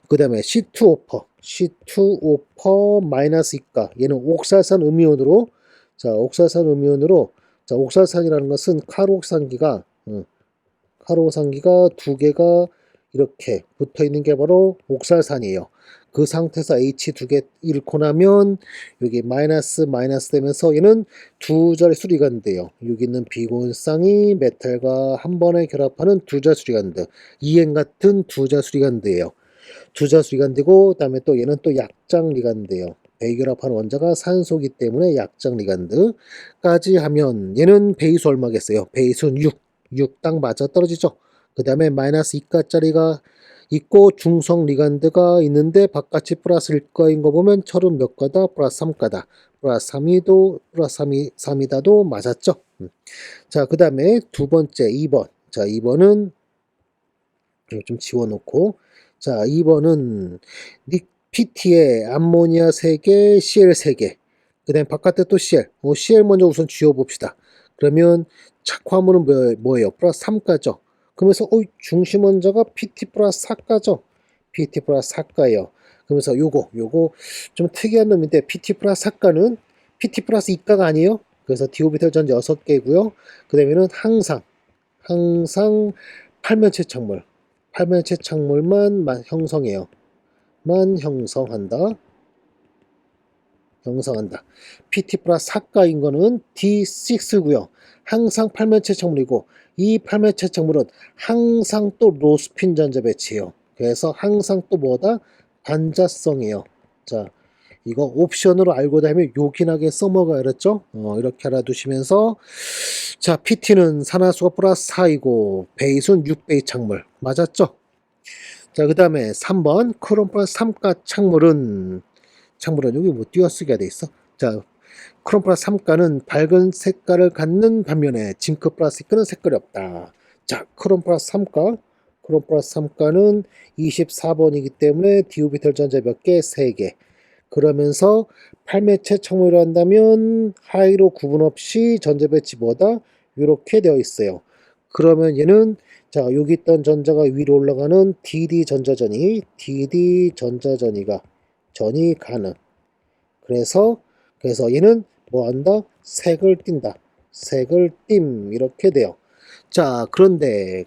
그 다음에 C2O4 마이너스 2가 얘는 옥살산 음이온으로 자 옥살산 음이온으로 자 옥살산이라는 것은 카로산기가 두 개가 이렇게 붙어 있는 게 바로 옥살산이에요. 그 상태에서 H 두 개 잃고 나면 여기 마이너스 되면서 얘는 두 자리 수리간드예요. 여기 있는 비곤쌍이 메탈과 한 번에 결합하는 두 자리 수리간드, 이엔 같은 두 자리 수리간드예요. 두자수 리간드고 그다음에 또 얘는 또 약장 리간드예요. 배결합하는 원자가 산소기 때문에 약장 리간드까지 하면 얘는 배수수 얼마겠어요? 배수 6 딱 맞아 떨어지죠. 그 다음에 마이너스 2가짜리가 있고 중성 리간드가 있는데 바깥이 플러스 1가인 거 보면 철은 몇 가다? 플러스 3가다. 플러스 3이다도 맞았죠. 자, 그 다음에 두 번째 2번. 자, 2번은 좀 지워놓고 자, 2번은 PT에 암모니아 3개, CL 3개. 그 다음에 바깥에 또 CL. CL 먼저 우선 지워봅시다. 그러면 착화물은 뭐예요? 플러스 3가죠. 그러면서 중심 원자가 PT 플러스 4가죠. PT 플러스 4가예요. 그러면서 요거 좀 특이한 놈인데 PT 플러스 4가는 PT 플러스 2가가 아니에요. 그래서 디오비탈 전자 6개고요. 그 다음에는 항상 팔면체 착물. 팔면체 착물만 형성해요. 형성한다. PT 플러스 4가인 거는 D6고요. 항상 팔면체 착물이고 이 팔면체 착물은 항상 또 로스핀 전자 배치예요. 그래서 항상 또 뭐다? 반자성이에요. 자, 이거 옵션으로 알고 다니면 요긴하게 써먹어야 그랬죠? 이렇게 알아두시면서 자, PT는 산화수가 플러스 4이고 베이수는 6베이 착물. 맞았죠? 자, 그 다음에 3번 크롬 플러스 3가 착물은 여기 뭐 띄어쓰기가 돼 있어? 자, 크롬 플러스 3가는 밝은 색깔을 갖는 반면에 징크 플러스 2가는 색깔이 없다. 자, 크롬 플러스 3가는 24번이기 때문에 디오비탈 전자 몇 개? 3개. 그러면서 팔매체 착물을 한다면 하이로 구분 없이 전자 배치 뭐다? 이렇게 되어 있어요. 그러면 얘는 자, 여기 있던 전자가 위로 올라가는 DD 전자전이가 전이 가능. 그래서 얘는 뭐 한다? 색을 띈다. 이렇게 돼요. 자, 그런데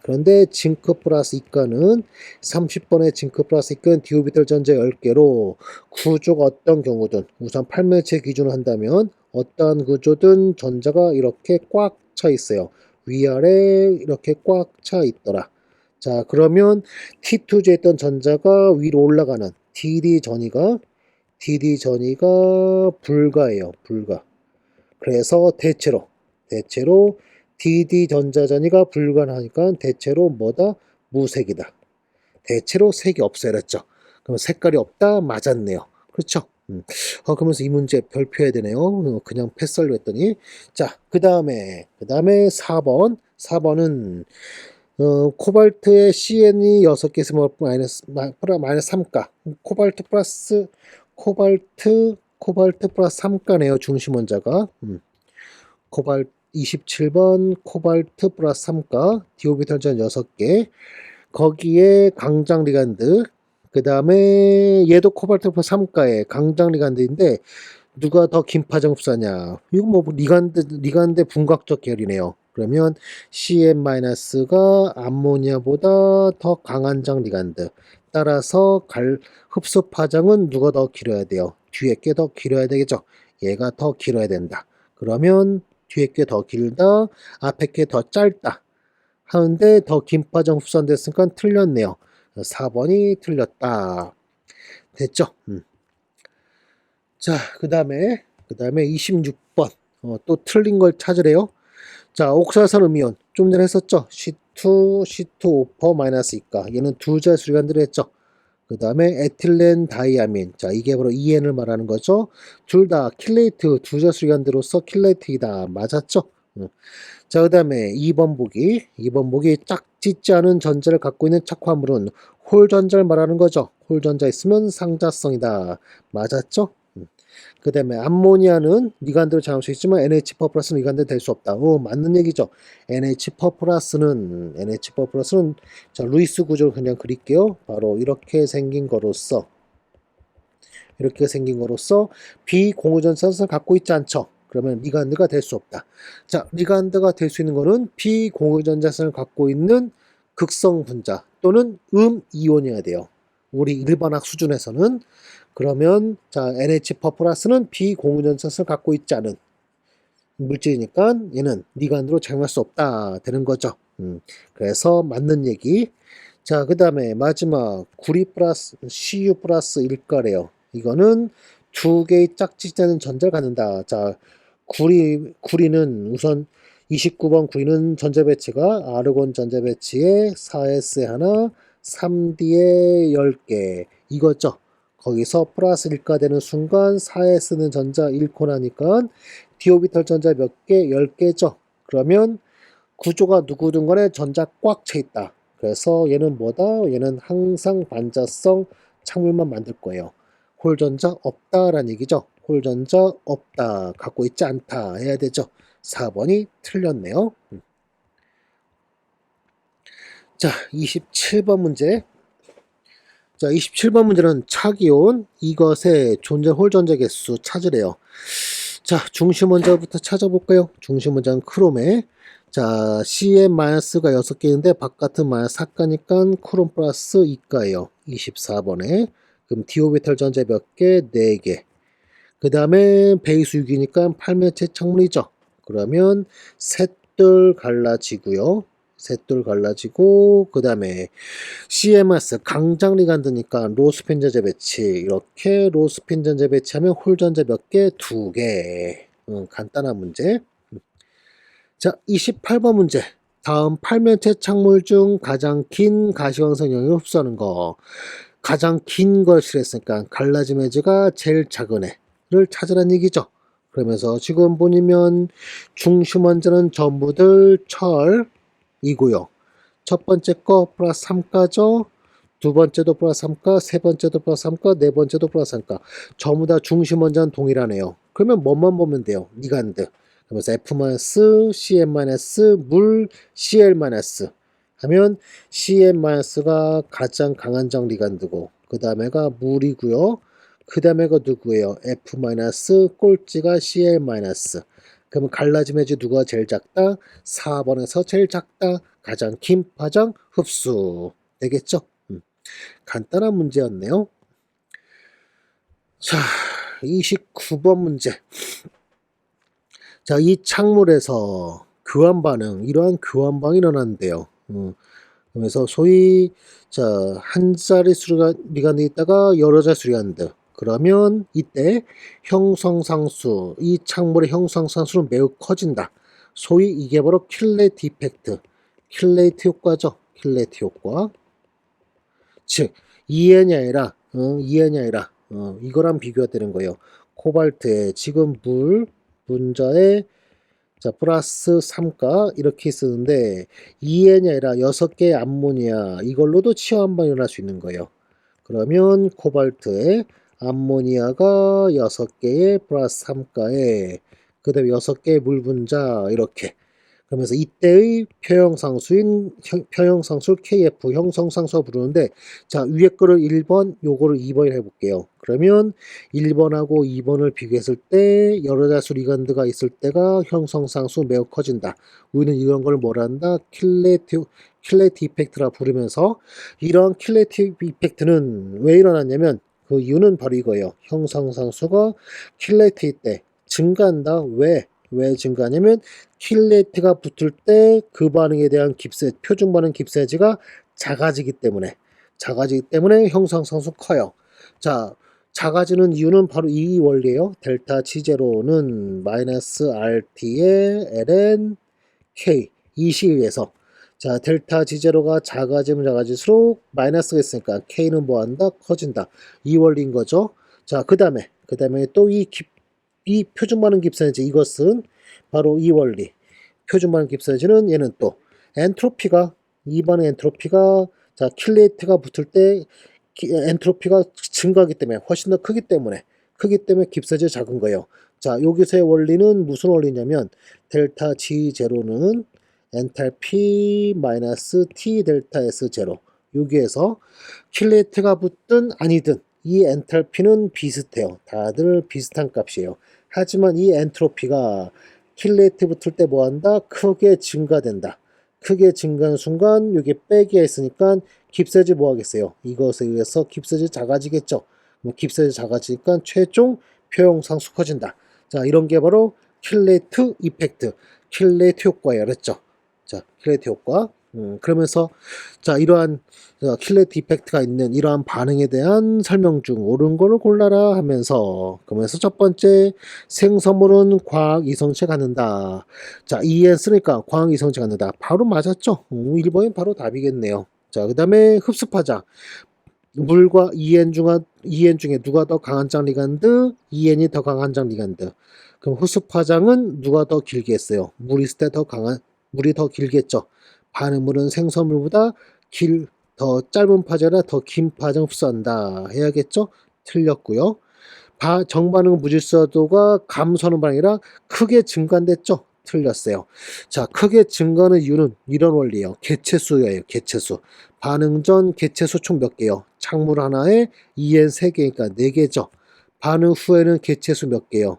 징크 플러스 2가는 30번의 징크 플러스 2가는 디오비탈 전자 10개로 구조가 어떤 경우든 우선 팔매체 기준을 한다면 어떠한 구조든 전자가 이렇게 꽉 차 있어요. 위아래 이렇게 꽉 차 있더라. 자, 그러면 T2제 있던 전자가 위로 올라가는 DD 전이가 불가예요. 불가. 그래서 대체로 DD 전자전이가 불가하니까 대체로 뭐다? 무색이다. 대체로 색이 없어야 했죠. 그럼 색깔이 없다? 맞았네요. 그렇죠? 그러면서 이 문제 별표해야 되네요. 그냥 패스하려 했더니. 자, 그 다음에 4번은 코발트에 CN이 6개 있으면 마이너스 3가. 코발트 플러스 3가네요. 중심 원자가. 코발트 27번 코발트 플러스 3가 디오비탈 전 6개. 거기에 강장 리간드. 그 다음에 얘도 코발트 플러스 3가에 강장 리간드인데 누가 더 긴파장 흡사냐? 이거 뭐 리간드 분각적 계열이네요. 그러면 CN-가 암모니아보다 더 강한 장 리간드. 따라서 흡수 파장은 누가 더 길어야 돼요? 뒤에 게 더 길어야 되겠죠? 얘가 더 길어야 된다. 그러면 뒤에 게 더 길다, 앞에 게 더 짧다. 하는데 더 긴 파장 흡수됐으니까 틀렸네요. 4번이 틀렸다. 됐죠? 자, 그 다음에 26번. 또 틀린 걸 찾으래요. 자, 옥살산 음이온. 좀 전에 했었죠? C2O4 마이너스 2가. 얘는 두 자리 수리간드를 했죠. 그 다음에 에틸렌 다이아민. 자, 이게 바로 EN을 말하는 거죠. 둘 다 킬레이트 두 자수 리간드로서 킬레이트이다. 맞았죠? 자, 그 다음에 2번 보기. 2번 보기 짝짓지 않은 전자를 갖고 있는 착화물은 홀 전자를 말하는 거죠. 홀 전자 있으면 상자성이다. 맞았죠? 그 다음에 암모니아는 리간드로 작용할 수 있지만 NH4 플러스는 리간드 될 수 없다. 오, 맞는 얘기죠. NH4 플러스는 자, 루이스 구조를 그냥 그릴게요. 바로 이렇게 생긴 거로서 비공유전산을 갖고 있지 않죠. 그러면 리간드가 될 수 없다. 자, 리간드가 될 수 있는 거는 비공유전자선을 갖고 있는 극성 분자 또는 이온이어야 돼요. 우리 일반학 수준에서는. 그러면 자, NH4 플러스는 비공유전산을 갖고 있지 않은 물질이니까 얘는 리간드로 작용할 수 없다 되는 거죠. 그래서 맞는 얘기. 자, 그 다음에 마지막 구리 플러스 Cu 플러스 일가래요. 이거는 두 개의 짝짓되는 전자를 갖는다. 자, 구리는 우선 29번 구리는 전자 배치가 아르곤 전자 배치에 4s에 하나, 3d에 10개 이거죠. 거기서 플러스 1가 되는 순간 4s는 전자 1코 나니까 디오비탈 전자 몇 개? 10개죠. 그러면 구조가 누구든 간에 전자 꽉 차 있다. 그래서 얘는 뭐다? 얘는 항상 반자성 창물만 만들 거예요. 홀전자 없다라는 얘기죠. 홀전자 없다. 갖고 있지 않다 해야 되죠. 4번이 틀렸네요. 자, 27번 문제. 자, 27번 문제는 차기온 이것의 존재 홀전자 개수 찾으래요. 자, 중심 원자부터 찾아볼까요? 중심 원자는 크롬에 자, CN-가 6개인데 바깥은 마이너스 4가니까 크롬 플러스 2가예요. 24번에. 그럼 디오비탈 전자 몇 개? 4개. 그 다음에 베이스 6이니까 8면체 창문이죠. 그러면 셋돌 갈라지고요. 셋돌 갈라지고 그 다음에 CMS 강장 리간드니까 로스핀 전자 배치 이렇게 로스핀 전자 배치하면 홀 전자 몇 개? 2개. 간단한 문제. 자, 28번 문제. 다음 8면체 창물 중 가장 긴 가시광선 영역을 흡수하는 거. 가장 긴 걸 실했으니까 갈라짐 에즈가 제일 작은 애를 찾으라는 얘기죠. 그러면서 지금 보시면 중심 원자는 전부들 철이고요. 첫 번째 거 플러스 3가죠. 두 번째도 플러스 3가, 세 번째도 플러스 3가, 네 번째도 플러스 3가. 전부 다 중심 원자는 동일하네요. 그러면 뭐만 보면 돼요? 리간드. 그러면서 F-, CN-, 물, Cl- 하면 CN-가 가장 강한 정 리간드고 그 다음에가 물이고요. 그 다음에가 누구예요? F- 꼴찌가 Cl-. 그러면 갈라짐 해지 누가 제일 작다? 4번에서 제일 작다. 가장 긴 파장 흡수 되겠죠? 간단한 문제였네요. 자, 29번 문제. 자, 이 창물에서 교환 반응, 이러한 교환 반응이 일어난대요. 그래서 소위 자, 한 자리 리간드 있다가 여러 자리 리간드. 그러면 이때 형성상수, 이 창물의 형성상수는 매우 커진다. 소위 이게 바로 킬레이트 이펙트, 킬레이트 효과죠. 킬레이트 효과. 즉 EN이 아니라 이거랑 비교가 되는 거예요. 코발트에 지금 물 분자에 자 플러스 3가 이렇게 쓰는데 EN이 아니라 6개의 암모니아 이걸로도 치어 한방이 일어날 수 있는 거예요. 그러면 코발트에 암모니아가 6개의 플러스 3가에 그 다음에 6개의 물 분자 이렇게 그러면서 이때의 표형상수를 KF 형성상수가 부르는데 자 위에 거를 1번 요거를 2번이라 해볼게요. 그러면 1번하고 2번을 비교했을 때 여러 자수 리간드가 있을 때가 형성상수 매우 커진다. 우리는 이런 걸 뭐라 한다? 킬레이트 이펙트라 부르면서 이러한 킬레이트 이펙트는 왜 일어났냐면 그 이유는 바로 이거예요. 형성상수가 킬레이트 때 증가한다. 왜 증가하냐면 킬레이트가 붙을 때 그 반응에 대한 표준 반응 깁세지가 작아지기 때문에 형성상수 커요. 자, 작아지는 이유는 바로 이 원리예요. 델타 G0는 마이너스 RT의 ln K 이 시에 의해서 자, 델타 G0가 작아지면 작아질수록 마이너스가 있으니까 K는 뭐한다? 커진다. 이 원리인 거죠. 자, 그 다음에 또 이 표준 반응 깁스에너지 이것은 바로 이 원리. 표준 반응 깁스에너지는 얘는 또 엔트로피가 이 반응 엔트로피가 자, 킬레이트가 붙을 때 엔트로피가 증가하기 때문에 훨씬 더 크기 때문에 깁스에너지가 작은 거예요. 자, 여기서의 원리는 무슨 원리냐면 델타 G0는 엔탈피 마이너스 T 델타 S 제로. 여기에서 킬레이트가 붙든 아니든 이 엔탈피는 비슷해요. 다들 비슷한 값이에요. 하지만 이 엔트로피가 킬레이트 붙을 때 뭐한다? 크게 증가된다. 크게 증가하는 순간 여기 빼기가 있으니까 깁스에너지 뭐 하겠어요? 이것에 의해서 깁스에너지 작아지겠죠. 깁스에너지 작아지니까 최종 표형상수 커진다. 자, 이런 게 바로 킬레이트 이펙트, 킬레이트 효과예요. 그랬죠? 자, 킬레이트 효과. 그러면서 자, 이러한 킬레이트 이펙트가 있는 이러한 반응에 대한 설명 중 옳은 거를 골라라 하면서 그러면서 첫 번째 생성물은 과학 이성체 갖는다. 자, EN 쓰니까 과학 이성체 갖는다. 바로 맞았죠? 1번이 바로 답이겠네요. 자, 그 다음에 흡수파장. 물과 EN 중에 누가 더 강한 장 리간드? EN이 더 강한 장 리간드. 그럼 흡수파장은 누가 더 길게 했어요? 물이 있을 때 물이 더 길겠죠. 반응물은 생성물보다 더 짧은 파장이라 더 긴 파장 흡수한다 해야겠죠? 틀렸고요. 정반응 무질서도가 감소하는 반응이라 크게 증가됐죠? 틀렸어요. 자, 크게 증가하는 이유는 이런 원리예요. 개체수예요. 개체수. 반응 전 개체수 총 몇 개요? 창물 하나에 EN 3개니까 4개죠. 반응 후에는 개체수 몇 개요?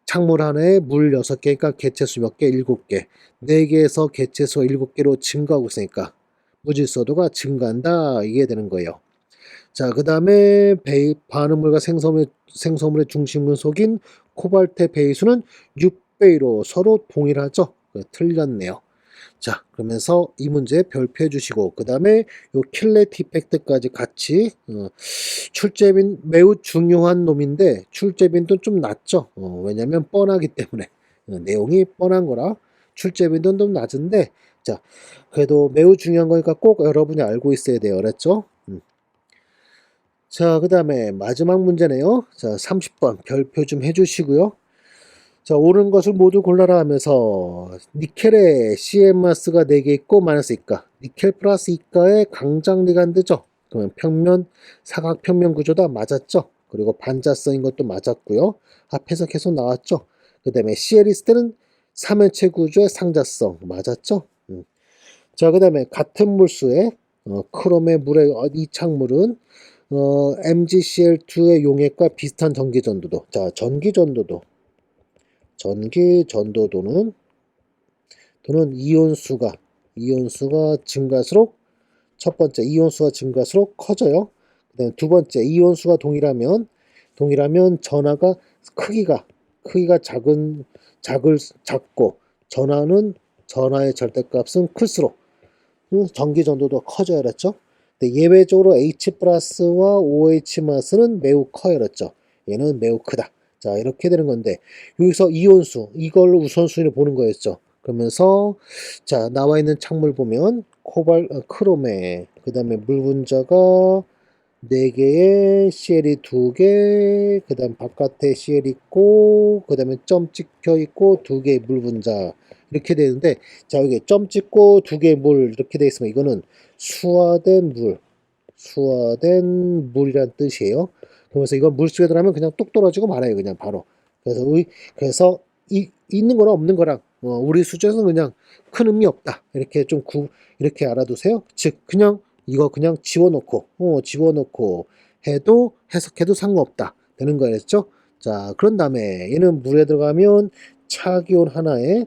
창물 하나에 물 6개니까 개체수 몇 개? 7개. 4개에서 개체수가 7개로 증가하고 있으니까 무질서도가 증가한다. 이게 되는 거예요. 자, 그 다음에 반응물과 생성물의 중심근속인 코발트 배수는 6배로 서로 동일하죠. 틀렸네요. 자, 그러면서 이 문제 별표해 주시고 그 다음에 요 킬레이트 이펙트까지 같이 출제빈 매우 중요한 놈인데 출제빈도 좀 낮죠. 왜냐면 뻔하기 때문에 내용이 뻔한 거라 출제빈도 좀 낮은데 자, 그래도 매우 중요한 거니까 꼭 여러분이 알고 있어야 돼요. 그랬죠? 자, 그 다음에 마지막 문제네요. 자, 30번 별표 좀 해주시고요. 자, 옳은 것을 모두 골라라 하면서 니켈에 CM마스가 4개 있고 마이너스 이가 니켈 플러스 이가의 강장 리간드죠. 그러면 사각평면 구조다 맞았죠. 그리고 반자성인 것도 맞았고요. 앞에서 계속 나왔죠. 그 다음에 CL 있을 때는 3연체 구조의 상자성 맞았죠. 자, 그 다음에 같은 물수의 크롬의 물의 이 창물은 MgCl2의 용액과 비슷한 전기전도도. 자, 전기전도도는 이온수가 증가할수록 첫 번째 이온수가 증가할수록 커져요. 그다음에 두 번째 이온수가 동일하면 전하가 크기가 작고 전하의 절대값은 클수록 전기전도도 커져야 그랬죠. 근데 예외적으로 H 플러스와 OH 마스는 매우 커요 그랬죠. 얘는 매우 크다. 자, 이렇게 되는 건데 여기서 이온수 이걸 우선순위를 보는 거였죠. 그러면서 자, 나와 있는 창물 보면 크롬에 그 다음에 물 분자가 4개에 CL이 2개, 그 다음 바깥에 CL 있고, 그 다음에 점 찍혀 있고, 2개의 물 분자. 이렇게 되는데, 자, 여기 점 찍고 2개의 물, 이렇게 돼 있으면 이거는 수화된 물이란 뜻이에요. 그러면서 이건 물속에 들어가면 그냥 뚝 떨어지고 말아요, 그냥 바로. 그래서 있는 거랑 없는 거랑, 우리 수준에서는 그냥 큰 의미 없다. 이렇게 이렇게 알아두세요. 즉, 이거 그냥 집어넣고 해석해도 상관없다. 되는 거였죠? 자, 그런 다음에 얘는 물에 들어가면 차기온 하나에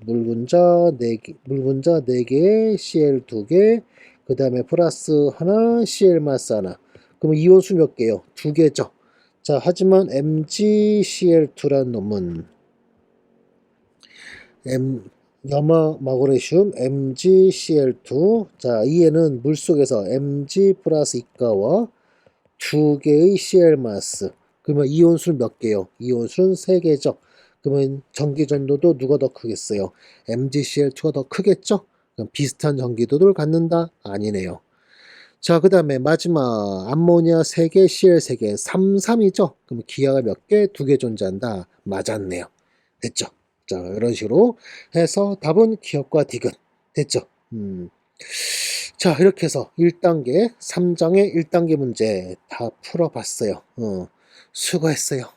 물 분자 4개에 CL 2개, 그 다음에 플러스 하나, CL 마스 하나. 그럼 이온수 몇 개요? 2개죠. 자, 하지만 MgCl2라는 놈은 염화 마그네슘 MgCl2. 자, 이에는 물속에서 Mg 플러스 이가와 2개의 Cl 마스. 그러면 이온수는 몇 개요? 이온수는 3개죠. 그러면 전기전도도 누가 더 크겠어요? MgCl2가 더 크겠죠? 그럼 비슷한 전기도를 갖는다? 아니네요. 자, 그 다음에 마지막 암모니아 3개, CL 3개, 3, 3이죠? 그럼 기하가 몇 개? 2개 존재한다. 맞았네요. 됐죠? 자, 이런 식으로 해서 답은 기업과 디귿. 됐죠? 자, 이렇게 해서 1단계, 3장의 1단계 문제 다 풀어봤어요. 수고했어요.